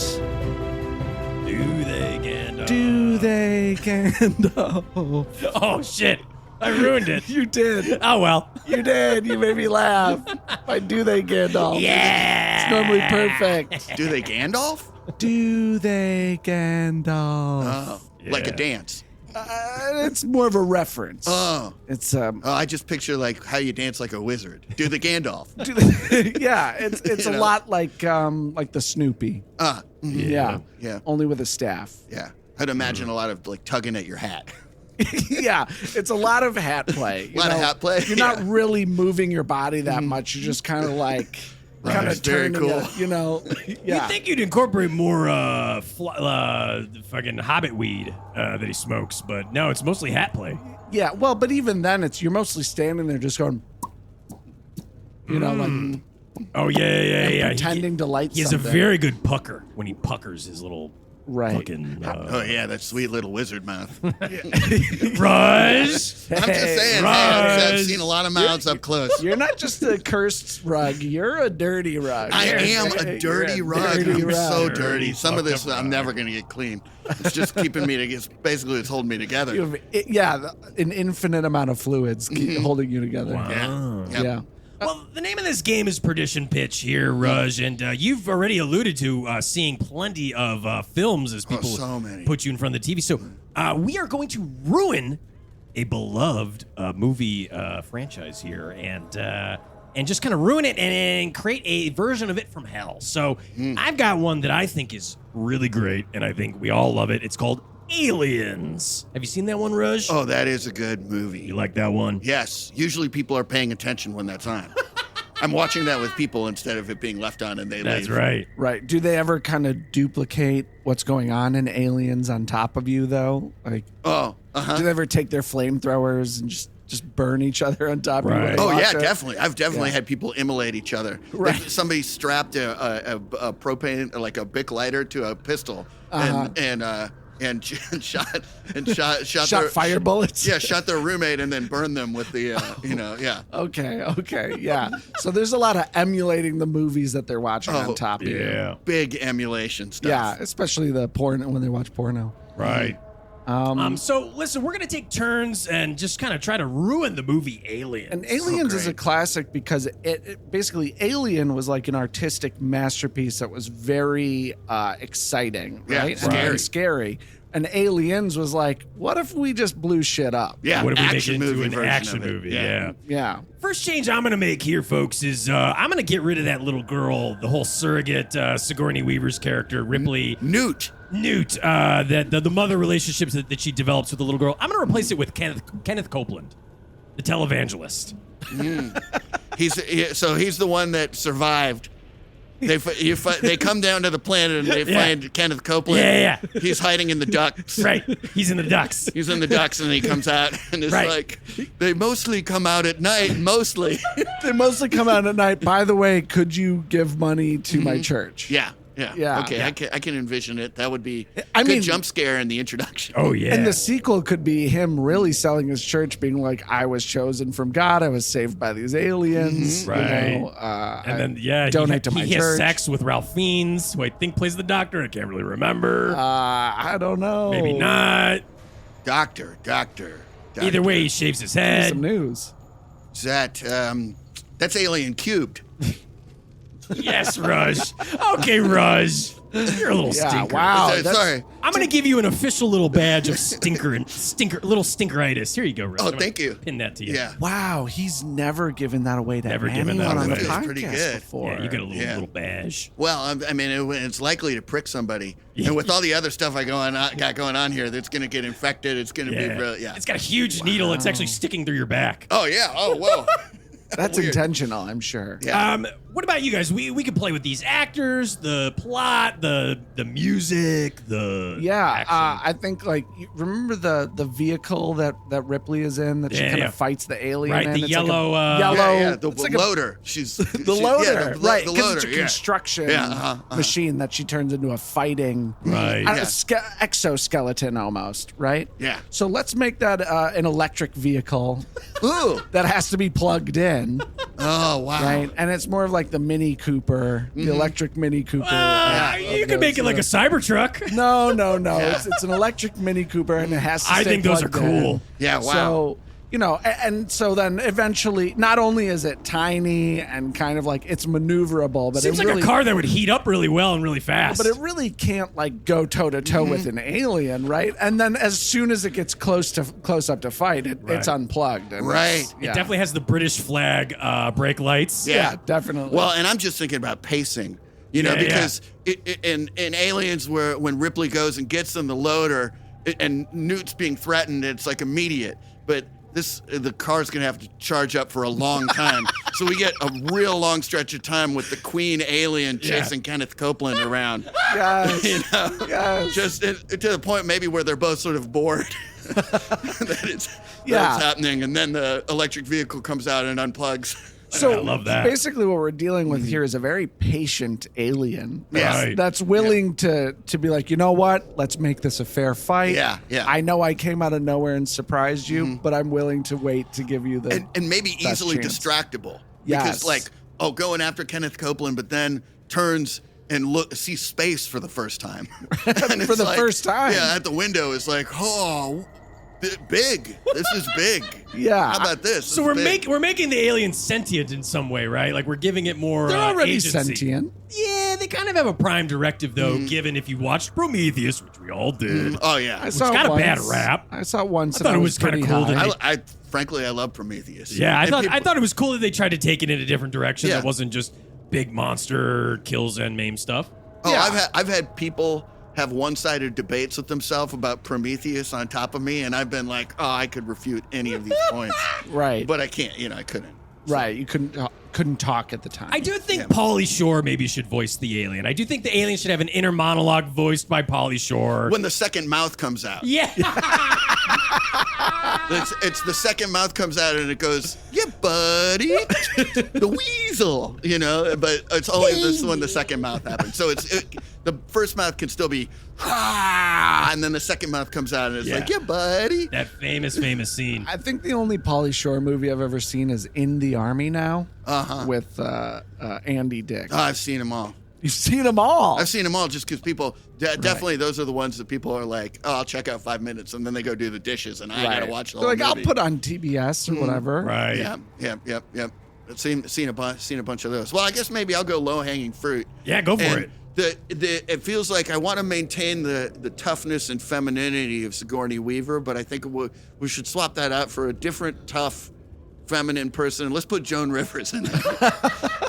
Do they, Gandalf? Do they, Gandalf? Oh shit! I ruined it. You did. Oh well. You did. You made me laugh. By do they, Gandalf? Yeah. It's normally perfect. Do they Gandalf? Do they, Gandalf? Oh, like a Yeah. dance. It's more of a reference. Oh. It's Oh, I just picture like how you dance like a wizard. Do the Gandalf. yeah, it's You a know? lot like the Snoopy. Mhm. Yeah. Yeah. Only with a staff. Yeah. I'd imagine a lot of like tugging at your hat. Yeah, it's a lot of hat play. A lot of hat play, You're yeah. not really moving your body that much. You're just kind of like, kind It's of very turning cool. it, yeah. You'd think you'd incorporate more fucking hobbit weed that he smokes, but no, it's mostly hat play. Yeah, well, but even then, you're mostly standing there just going, like Oh yeah. pretending to light He has something. a very good pucker when he puckers his little Right. fucking. Oh yeah, that sweet little wizard mouth. Rush. I'm just saying, I've seen a lot of mouths up close. You're not just a cursed rug. You're a dirty rug. I am a dirty rug. I'm so Dirty. dirty. Some of this Fucked up I'm rug. never gonna get clean. It's just keeping me together. Basically, it's holding me together. You have, an infinite amount of fluids keep holding you together. Wow. Yeah. Well, the name of this game is Perdition Pitch here, Ruj, and you've already alluded to seeing plenty of films as people so many. put you in front of the TV. So we are going to ruin a beloved movie franchise here, and just kind of ruin it and create a version of it from hell. So I've got one that I think is really great, and I think we all love it. It's called Aliens. Have you seen that one, Ruj? Oh, that is a good movie. You like that one? Yes. Usually people are paying attention when that's on. I'm watching that with people instead of it being left on and they That's leave. right. Right. Do they ever kind of duplicate what's going on in Aliens on top of you, though? Like, Oh, uh-huh. do they ever take their flamethrowers and just burn each other on top Right. of you? Oh Watch yeah, it? definitely. I've definitely Yeah. had people immolate each other. Right. If somebody strapped a propane, like a Bic lighter, to a pistol, and shot their, fire bullets? Yeah, shot their roommate and then burned them with the yeah. Okay, yeah. So there's a lot of emulating the movies that they're watching on top of you. Yeah. Big emulation stuff. Yeah, especially the porn when they watch porno. Right. So listen, we're gonna take turns and just kind of try to ruin the movie Aliens. And Aliens is a great. classic because it basically Alien was like an artistic masterpiece that was very exciting, Yeah, right? scary. And scary. And Aliens was like, what if we just blew shit up? Yeah, What if we make it action into movie an version action of it. movie? Yeah. Yeah. First change I'm gonna make here, folks, is I'm gonna get rid of that little girl, the whole surrogate Sigourney Weaver's character, Ripley. Newt. That the mother relationships that she develops with the little girl. I'm gonna replace it with Kenneth Copeland, the televangelist. He's the one that survived. They come down to the planet and they find Kenneth Copeland. Yeah. He's hiding in the ducks. Right. He's in the ducks. He's in the ducks and he comes out and it's Right. like, they mostly come out at night, mostly. They mostly come out at night. By the way, could you give money to my church? Yeah. Okay, yeah. I can envision it. That would be I a good mean- jump scare in the introduction. Oh yeah. And the sequel could be him really selling his church, being like, I was chosen from God. I was saved by these aliens. Right. You know, and then donate to my he has church. sex with Ralph Fiennes, who I think plays the doctor. I can't really remember. I don't know. Maybe not. Doctor. Either way, he shaves his Give me head. some news. Is that's Alien Cubed. Yes, Ruj. Okay, Ruj. You're a little Yeah, stinker. wow. Sorry. I'm gonna give you an official little badge of little stinkeritis. Here you go, Ruj. Oh, I'm gonna thank you. Pin that to you. Yeah. Wow, he's never given that away to Never given anyone that on the away. Feels podcast pretty good. before. Yeah, you got a Yeah. little badge. Well, I mean, it's likely to prick somebody. And with all the other stuff got going on here, that's going to get infected. It's going to be real. Yeah. It's got a huge needle. It's actually sticking through your back. Oh, yeah. Oh, whoa. That's Weird. intentional, I'm sure. Yeah. What about you guys? We could play with these actors, the plot, the music, the Yeah, action. I think like remember the vehicle that Ripley is in that she Yeah, kind yeah. of fights the alien Right, in. the It's yellow, like a yellow. Yeah, the it's like a- loader. the she- loader, yeah, right? The Because loader, it's a yeah. construction Yeah, machine that she turns into a fighting Right. exoskeleton almost, right? Yeah. So let's make that an electric vehicle Ooh. that has to be plugged in, Oh, wow. right? And it's more of like the Mini Cooper, the electric Mini Cooper. You could make it like a Cybertruck. No. It's an electric Mini Cooper, and it has to I stay think those are plugged in. cool. Yeah, wow. So, and so then eventually, not only is it tiny and kind of like it's maneuverable, but Seems it like really, a car that would heat up really well and really fast. but it really can't like go toe to toe with an alien, right? And then as soon as it gets close up to fight, it's unplugged. And Right. it's- It definitely has the British flag brake lights. Yeah, definitely. Well, and I'm just thinking about pacing, Yeah, because in Aliens, when Ripley goes and gets them the loader, and Newt's being threatened. It's like immediate, but the car's gonna have to charge up for a long time. So we get a real long stretch of time with the Queen alien chasing Kenneth Copeland around. Yes. You know, Yes. just to the point maybe where they're both sort of bored that it's happening, and then the electric vehicle comes out and unplugs. So I love that. basically what we're dealing with here is a very patient alien Right. that's willing to be like, you know what? Let's make this a fair fight. Yeah, yeah. I know I came out of nowhere and surprised you, but I'm willing to wait to give you the And maybe best easily chance. distractible. Yes. Because going after Kenneth Copeland, but then turns and sees space for the first time. And For it's the first time. Yeah, at the window is like, oh, big. This is big. Yeah. How about this? So we're making the aliens sentient in some way, right? Like we're giving it more. They're already agency. sentient. Yeah, they kind of have a prime directive though. Given if you watched Prometheus, which we all did, Oh, yeah. I saw got it a bad once. rap. I saw it once. I thought and it was kinda pretty cool that high. Frankly, I love Prometheus. yeah, I And thought people- it was cool that they tried to take it in a different direction. Yeah. That wasn't just big monster kills and maim stuff. Oh, Yeah. I've had people have one-sided debates with themselves about Prometheus on top of me, and I've been like, oh, I could refute any of these points, Right. but I can't. I couldn't. Right. You couldn't talk at the time. I do think Pauly Shore maybe should voice the alien. I do think the alien should have an inner monologue voiced by Pauly Shore. When the second mouth comes out, yeah. it's the second mouth comes out and it goes, yeah, buddy, the weasel, but it's only this when the second mouth happens. So the first mouth can still be, and then the second mouth comes out and it's like, yeah, buddy. That famous scene. I think the only Pauly Shore movie I've ever seen is In the Army Now with Andy Dick. Oh, I've seen them all. You've seen them all. I've seen them all just because people, definitely those are the ones that people are like, oh, I'll check out 5 minutes, and then they go do the dishes, and I got to watch the whole They're like, movie. I'll put on TBS or whatever. Right. Yep. Seen a bunch of those. Well, I guess maybe I'll go low-hanging fruit. Yeah, go for And it. It feels like I want to maintain the toughness and femininity of Sigourney Weaver, but I think we should swap that out for a different tough feminine person. Let's put Joan Rivers in there.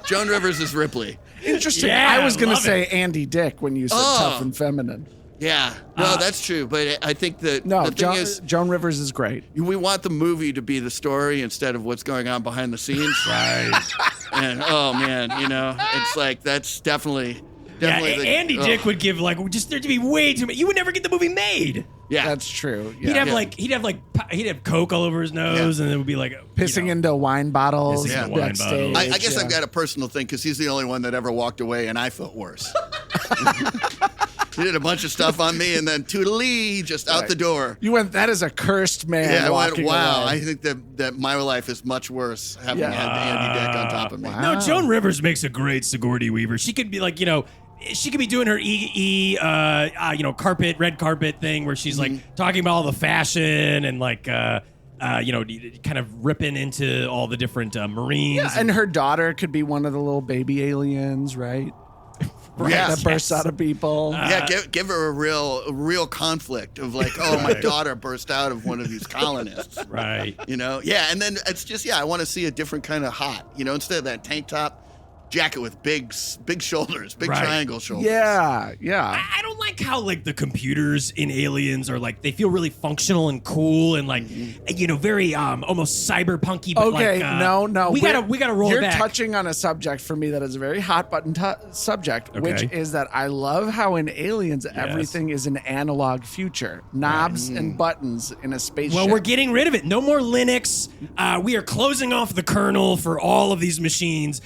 Joan Rivers is Ripley. Interesting. Yeah, I was going to love say Andy Dick when you said tough and feminine. Yeah, no, that's true. But I think that No, the thing is, Joan Rivers is great. we want the movie to be the story instead of what's going on behind the scenes. Right. And oh man, it's like that's definitely Yeah, the, Andy Dick would give just there to be way too many. You would never get the movie made. Yeah, That's true. Yeah. He'd have Coke all over his nose, and it would be like Pissing into wine bottles Pissing into wine backstage. bottles. I guess I've got a personal thing because he's the only one that ever walked away, and I felt worse. He did a bunch of stuff on me, and then toodaloo, just out the door. You went, that is a cursed man. Yeah, I went, walking wow. away. I think that my life is much worse having had Andy Dick on top of me. Wow. No, Joan Rivers makes a great Sigourney Weaver. She could be like, she could be doing her red carpet thing where she's like talking about all the fashion and kind of ripping into all the different Marines. Yeah, and her daughter could be one of the little baby aliens, right? Yes. That bursts out of people. Yeah, give her a real conflict of like, oh, my daughter burst out of one of these colonists. Right. Yeah, and then it's just, I want to see a different kind of hot, instead of that tank top jacket with big shoulders, big triangle shoulders. Yeah. I don't like how the computers in Aliens are they feel really functional and cool and very almost cyberpunky. But Okay, no. we gotta roll You're it back. touching on a subject for me that is a very hot button subject, which Okay. is that I love how in Aliens everything is an analog future, knobs and buttons in a spaceship. Well, we're getting rid of it. No more Linux. We are closing off the kernel for all of these machines.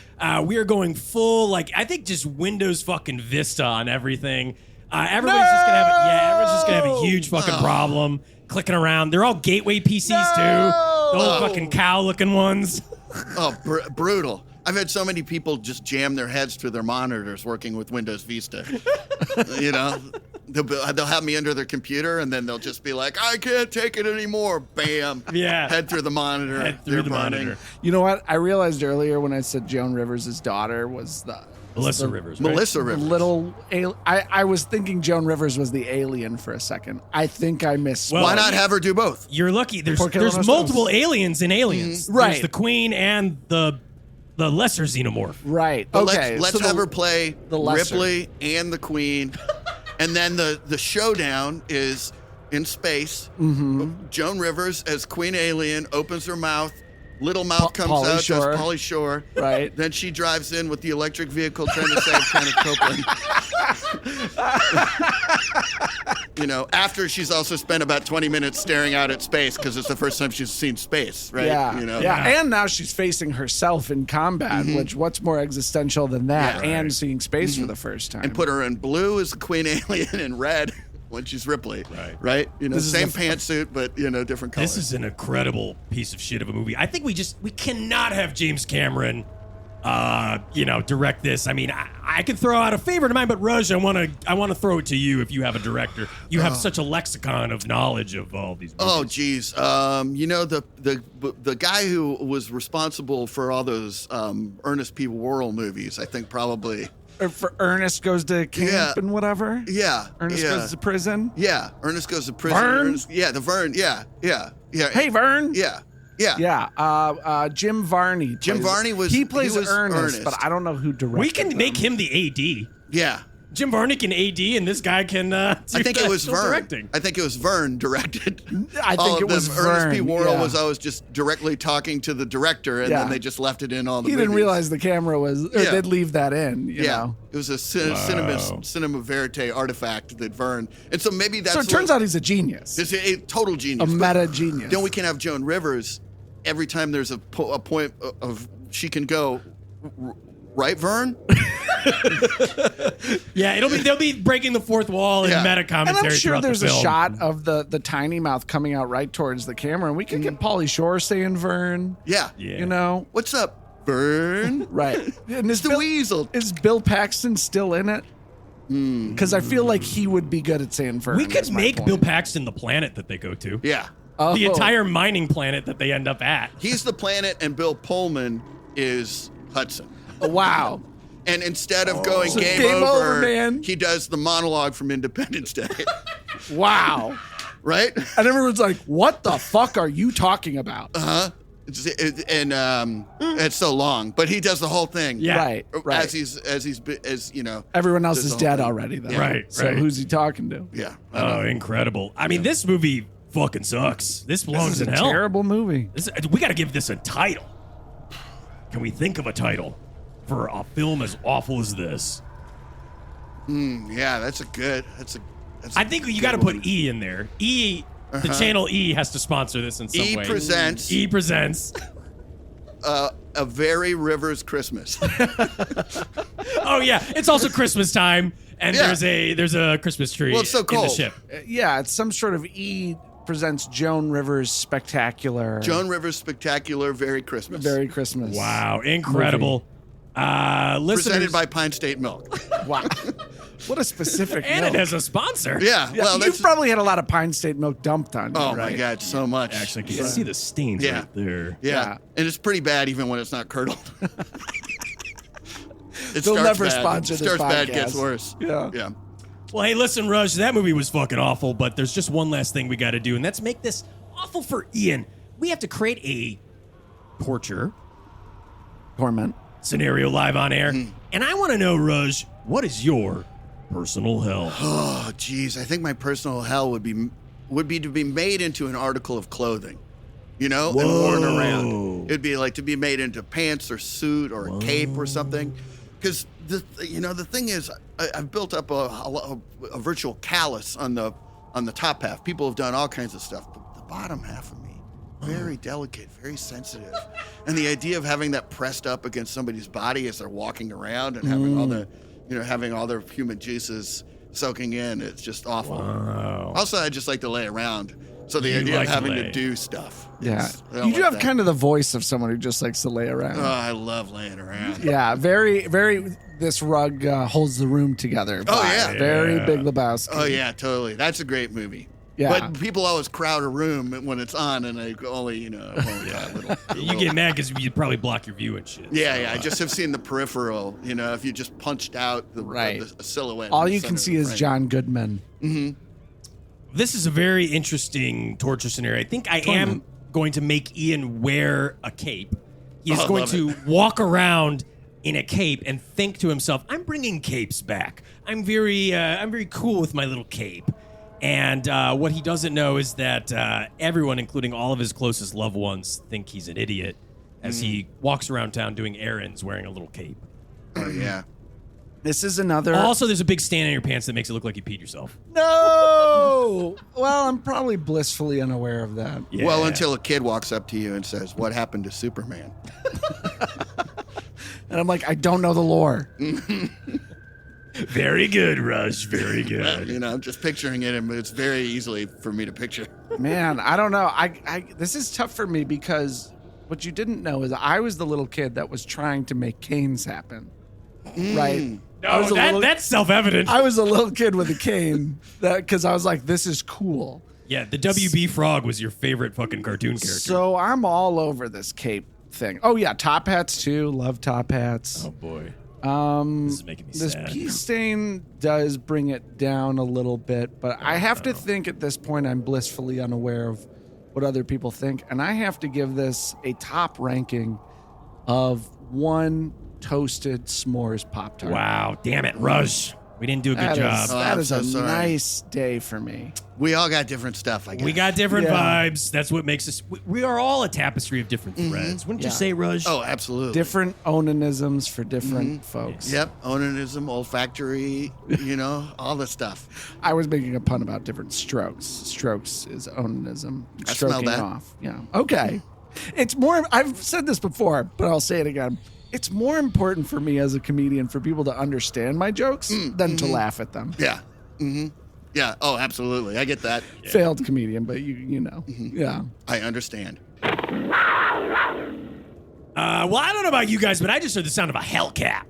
We are going full, I think just Windows fucking Vista on everything. Everybody's just gonna have a huge fucking problem clicking around. They're all gateway PCs too. The old fucking cow-looking ones. Oh, brutal. I've had so many people just jam their heads through their monitors working with Windows Vista. They'll have me under their computer, and then they'll just be like, I can't take it anymore. Bam. Yeah. Head through the monitor. Head through the monitor. You know what? I realized earlier when I said Joan Rivers' daughter was Melissa Rivers. Right? Melissa Rivers. little I was thinking Joan Rivers was the alien for a second. I think I missed. Well, Why not have her do both? You're lucky. There's Porque no nos multiple aliens in Aliens. Right. There's the Queen and the lesser xenomorph. Right. But Okay. let's so have her play the lesser. Ripley and the Queen. And then the showdown is in space. Joan Rivers as Queen Alien opens her mouth. Little mouth comes Pauly out, Shore. does Pauly Shore. Right. Then she drives in with the electric vehicle trying to save Kenneth Copeland. After she's also spent about 20 minutes staring out at space because it's the first time she's seen space, right? Yeah. You know? Yeah. And now she's facing herself in combat, which what's more existential than that? Yeah, and seeing space for the first time. And put her in blue as the Queen Alien and red when she's Ripley. Right? Same pantsuit, but, different color. This is an incredible piece of shit of a movie. I think we cannot have James Cameron, direct this. I mean, I could throw out a favorite of mine, but Ruj, I want to throw it to you if you have a director. You have such a lexicon of knowledge of all these movies. Oh, geez. The guy who was responsible for all those Ernest P. Worrell movies, I think probably. Or for Ernest Goes to Camp and whatever? Yeah. Ernest Goes to Prison? Yeah. Ernest Goes to Prison. Vern? The Vern. Yeah. Hey, Vern. Yeah. Jim Varney. He plays Ernest, but I don't know who directed We can make him the AD. Yeah. Jim Varney can AD, and this guy can. I think it was Vern. Directing. I think it was Vern directed. I think it was Vern. Ernest P. Worrell was always just directly talking to the director, and then they just left it in all the He movies. didn't realize the camera was, or they'd leave that in, you know? It was a cinema verite artifact that Vern, and so maybe that's. So it turns out he's a genius. He's a total genius. A meta genius. Then we can have Joan Rivers. Every time there's a point of she can go, right, Vern? Yeah, they'll be breaking the fourth wall in meta commentary. And I'm sure there's the a film. shot of the tiny mouth coming out right towards the camera, and we can get Pauly Shore saying Vern. Yeah. You know? What's up, Vern? Right. And It's the weasel. Is Bill Paxton still in it? Because I feel like he would be good at saying Vern. We could make Bill Paxton the planet that they go to. Yeah. The entire mining planet that they end up at. He's the planet, and Bill Pullman is Hudson. Wow. And instead of going So game game over, over, man. he does the monologue from Independence Day. Wow. Right? And everyone's like, what the fuck are you talking about? It's so long, but he does the whole thing. Yeah. Right. As Everyone else does is the whole dead thing. already, though. Right, So right. who's he talking to? Yeah. Oh, incredible. I mean, this movie fucking sucks. This belongs This is in a hell. terrible movie. We got to give this a title. Can we think of a title for a film as awful as this? Yeah, that's a good. I think you got to put E in there. E, the channel E has to sponsor this in some way. E E presents. A Very Rivers Christmas. Oh yeah, it's also Christmas time, and Yeah. there's a Christmas tree. Well, it's so in the cold. ship. Yeah, it's some sort of E presents Joan Rivers Spectacular. Joan Rivers Spectacular Very Christmas. Very Christmas. Wow, incredible. Listeners, Presented by Pine State Milk. Wow. What a specific and milk. it has a sponsor. Yeah. Yeah, Well, you've that's. probably had a lot of Pine State milk dumped on you, Oh right? my God, so much. Actually, you can see the stains Yeah. right there. Yeah. And it's pretty bad even when it's not curdled. They'll never sponsor this Starts bad, podcast. gets worse. Yeah. Yeah. Well, hey, listen, Ruj, that movie was fucking awful, but there's just one last thing we got to do, and that's make this awful for Ian. We have to create a torture Torment. scenario live on air, and I want to know, Ruj, what is your personal hell? Oh, geez. I think my personal hell would be to be made into an article of clothing, and worn around. It'd be like to be made into pants or suit or a cape or something. Because the thing is, I've built up a virtual callus on the top half. People have done all kinds of stuff, but the bottom half of me, very delicate, very sensitive. And the idea of having that pressed up against somebody's body as they're walking around and having all their human juices soaking in, it's just awful. Wow. Also, I just like to lay around. So the You idea like of to having lay. to do stuff. Yeah. I don't You do like have that. kind of the voice of someone who just likes to lay around. Oh, I love laying around. Yeah, very, very. This rug holds the room together. Oh, vibe. yeah. Very Yeah. Big Lebowski. Oh yeah, totally. That's a great movie. Yeah. But people always crowd a room when it's on, and I only, got little. You get mad because you probably block your view and shit. Yeah. I just have seen the peripheral. If you just punched out the silhouette. All in the you center can of see the is frame. John Goodman. This is a very interesting torture scenario. I think I am going to make Ian wear a cape. He is Oh, I going love to walk around in a cape and think to himself, "I'm bringing capes back. I'm very cool with my little cape." And what he doesn't know is that everyone, including all of his closest loved ones, think he's an idiot as he walks around town doing errands wearing a little cape. Oh, yeah. This is another. Also, there's a big stain on your pants that makes it look like you peed yourself. No! Well, I'm probably blissfully unaware of that. Yeah. Well, until a kid walks up to you and says, "What happened to Superman?" And I'm like, I don't know the lore. Very good, Rush. Very good. You know, I'm just picturing it, and it's very easily for me to picture. Man, I don't know. This is tough for me because what you didn't know is I was the little kid that was trying to make canes happen. Right? No, that's self-evident. I was a little kid with a cane because I was like, this is cool. Yeah, the WB Frog was your favorite fucking cartoon character. So I'm all over this cape thing. Oh, yeah, top hats too. Love top hats. Oh, boy. This is making me this sad. pea stain does bring it down a little bit, but I have to think at this point I'm blissfully unaware of what other people think, and I have to give this a top ranking of 1 toasted s'mores Pop-Tart. Wow, damn it, Rush. We didn't do a good job. That I'm is so a sorry. nice day for me. We all got different stuff, I guess. We got different Yeah. vibes. That's what makes us. We are all a tapestry of different threads. Wouldn't you Yeah. say, Rush? Oh, absolutely. Different onanisms for different folks. Yep. Onanism, olfactory, you know, all the stuff. I was making a pun about different strokes. Strokes is onanism. I smell Stroking that. off. Yeah. Okay. It's more, I've said this before, but I'll say it again. It's more important for me as a comedian for people to understand my jokes than to laugh at them. Yeah. Yeah. Oh, absolutely. I get that. Failed comedian, but you know. Yeah. I understand. Well, I don't know about you guys, but I just heard the sound of a Hellcat.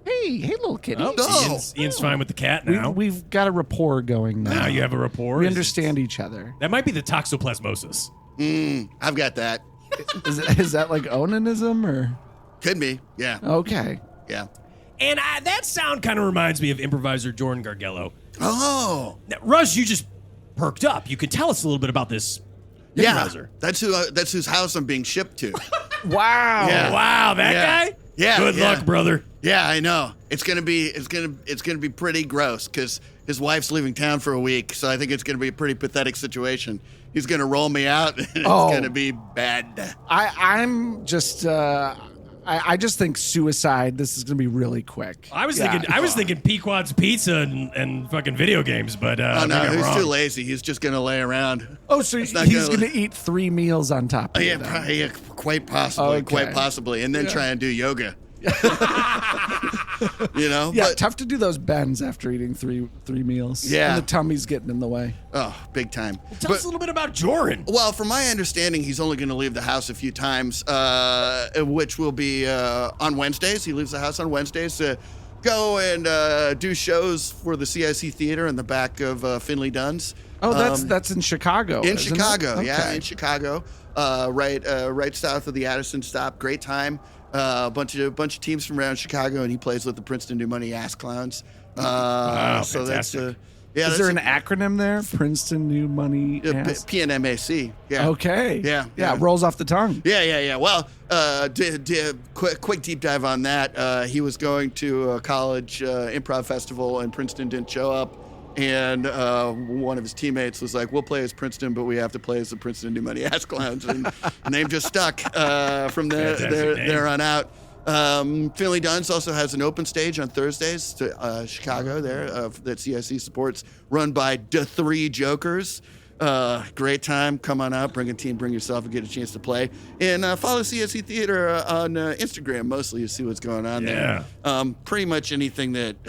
Hey, little kitty. Oh, No. Ian's fine with the cat now. We've got a rapport going now. Now you have a rapport. We Is it- understand each other. That might be the toxoplasmosis. I've got that. Is that like onanism or? Could be. Yeah. Okay. Yeah. And that sound kind of reminds me of improviser Jorin Garguilo. Oh. Now, Rush, you just perked up. You could tell us a little bit about this Yeah. improviser. That's whose house I'm being shipped to. Wow. Yeah. Wow, that Yeah. guy? Yeah, Good yeah. luck, brother. Yeah, I know. It's gonna be pretty gross because his wife's leaving town for a week, so I think it's gonna be a pretty pathetic situation. He's gonna roll me out, and it's gonna be bad. I'm just I just think suicide. This is gonna be really quick. I was thinking Pequod's Pizza and fucking video games, but Oh no, maybe I'm he's wrong. too lazy. He's just gonna lay around. Oh, so he's not gonna eat 3 meals on top of Yeah, it. then. probably, yeah, quite possibly, Okay. and then try and do yoga. You know, Yeah, but, tough to do those bends after eating three meals. Yeah. And the tummy's getting in the way. oh, big time. Tell us a little bit about Jorin. Well, from my understanding, he's only going to leave the house a few times, which will be on Wednesdays. He leaves the house on Wednesdays to go and do shows for the CIC Theater in the back of Finley Dunn's. Oh, that's in Chicago. In isn't it? Chicago, yeah, Okay. in Chicago, right south of the Addison stop. Great time. A bunch of teams from around Chicago, and he plays with the Princeton New Money Ass Clowns. Wow, so that's fantastic. yeah. Is there an acronym there? Princeton New Money. Ass? PNMAC? Yeah. Okay. Yeah, Yeah. yeah. Rolls off the tongue. Yeah. Well, quick deep dive on that. He was going to a college improv festival, and Princeton didn't show up. And one of his teammates was like, "We'll play as Princeton, but we have to play as the Princeton New Money Ass Clowns." And the name just stuck from Fantastic name. there on out. Finley Dunn's also has an open stage on Thursdays to Chicago there that CIC supports, run by the 3 Jokers. Great time. Come on out, bring a team, bring yourself, and get a chance to play. And follow CSC Theater on Instagram mostly to see what's going on there. Pretty much anything that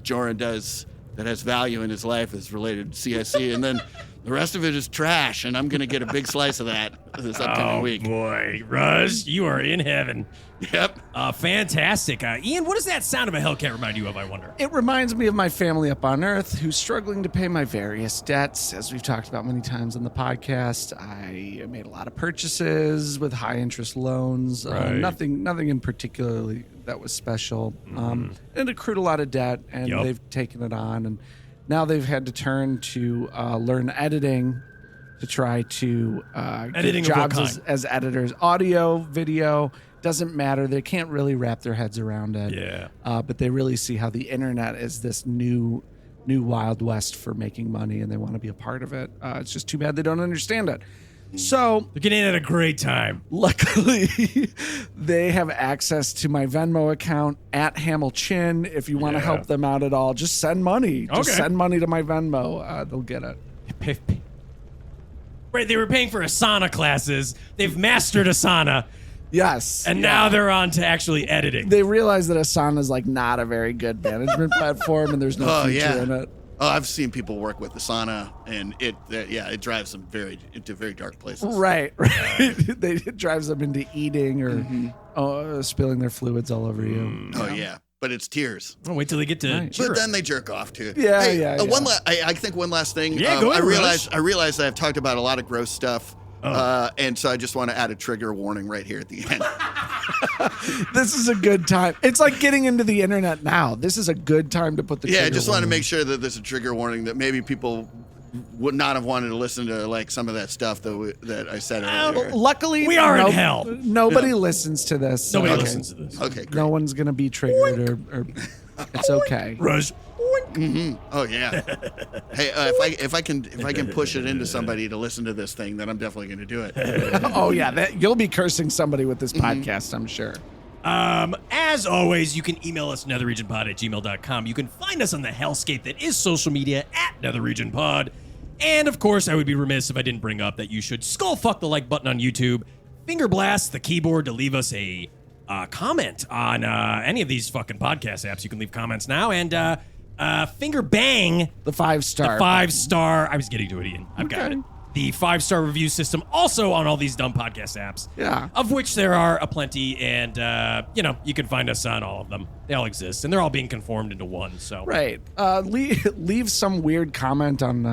Jorin does that has value in his life is related to CSC, and then the rest of it is trash, and I'm going to get a big slice of that this upcoming week. Boy, Rush, you are in heaven. Yep. Fantastic. Ian, what does that sound of a Hellcat remind you of, I wonder? It reminds me of my family up on Earth who's struggling to pay my various debts. As we've talked about many times on the podcast, I made a lot of purchases with high interest loans. Right. Nothing in particularly that was special. And accrued a lot of debt, and Yep. they've taken it on. And now they've had to turn to learn editing to try to Editing get of what jobs kind? as editors. Audio, video. Doesn't matter. They can't really wrap their heads around it. Yeah. But they really see how the internet is this new new Wild West for making money, and they want to be a part of it. It's just too bad they don't understand it. So They're getting in at a great time. luckily, they have access to my Venmo account at Hamilchin. If you want to help them out at all, just send money. Just send money to my Venmo. They'll get it. Right, they were paying for Asana classes. They've mastered Asana, Yes. and now they're on to actually editing. They realize that Asana is like not a very good management platform, and there's no future in it. Oh, I've seen people work with Asana, and it drives them into very dark places. Right. It drives them into eating or spilling their fluids all over you. Oh yeah, but it's tears. Oh, wait till they get to. But then they jerk off too. Yeah, Hey, yeah. I think one last thing. Yeah, go ahead, I realize that I've talked about a lot of gross stuff. And so I just want to add a trigger warning right here at the end. This is a good time. It's like getting into the internet now. This is a good time to put the Yeah, I trigger just want to warning. make sure that there's a trigger warning that maybe people would not have wanted to listen to like some of that stuff that I said earlier. Luckily, We are in hell. Nobody listens to this. Nobody Okay. listens to this. Okay, great. No one's gonna be triggered or it's okay. Rush. Oh yeah. Hey, if I can push it into somebody to listen to this thing, then I'm definitely going to do it. Oh yeah, you'll be cursing somebody with this podcast, I'm sure. As always, you can email us netherregionpod@gmail.com. You can find us on the hellscape that is social media at netherregionpod. And of course, I would be remiss if I didn't bring up that you should skull fuck the like button on YouTube, finger blast the keyboard to leave us a comment on any of these fucking podcast apps. You can leave comments now, and finger bang The 5-star. the 5-star. I was getting to it, Ian. I've got it. The 5-star review system also on all these dumb podcast apps. Yeah. Of which there are aplenty, and you can find us on all of them. They all exist, and they're all being conformed into one. So Right. Leave some weird comment on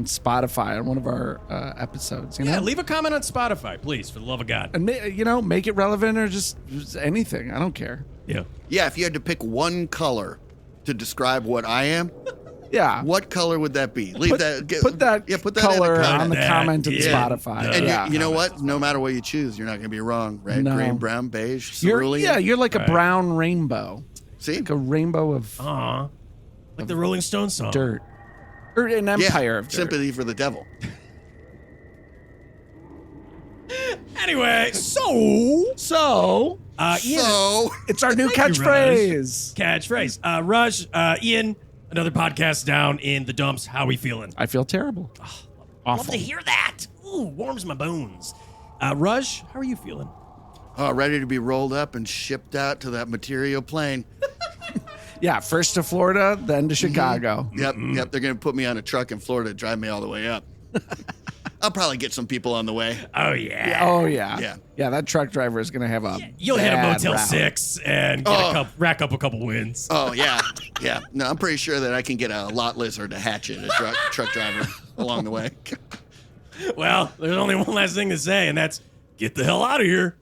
Spotify on one of our episodes. You know? yeah, leave a comment on Spotify, please, for the love of God. And make it relevant or just anything. I don't care. Yeah. Yeah, if you had to pick one color to describe what I am, Yeah. what color would that be? Leave Put that in the color comment. on the comment in Yeah. Spotify. And yeah. you know what? No matter what you choose, you're not going to be wrong. Red, No. green, brown, beige, You're cerulean. like a brown rainbow. See? Like a rainbow of Aw. Like the Rolling Stones song. dirt. Or an empire of dirt. sympathy for the devil. Anyway, so Ian, So, It's our new Thank you, catchphrase. catchphrase. Rush, Ian, another podcast down in the dumps. How we feeling? I feel terrible. Love Awful. to hear that. Ooh, warms my bones. Rush, how are you feeling? ready to be rolled up and shipped out to that material plane. Yeah, first to Florida, then to Chicago. Yep. They're going to put me on a truck in Florida, drive me all the way up. I'll probably get some people on the way. Oh, yeah. Oh yeah. Yeah. Yeah, that truck driver is gonna have a You'll hit a bad Motel route. 6 and get rack up a couple wins. Oh, yeah. Yeah. No, I'm pretty sure that I can get a lot lizard to hatch it, a truck driver along the way. Well, there's only one last thing to say, and that's get the hell out of here.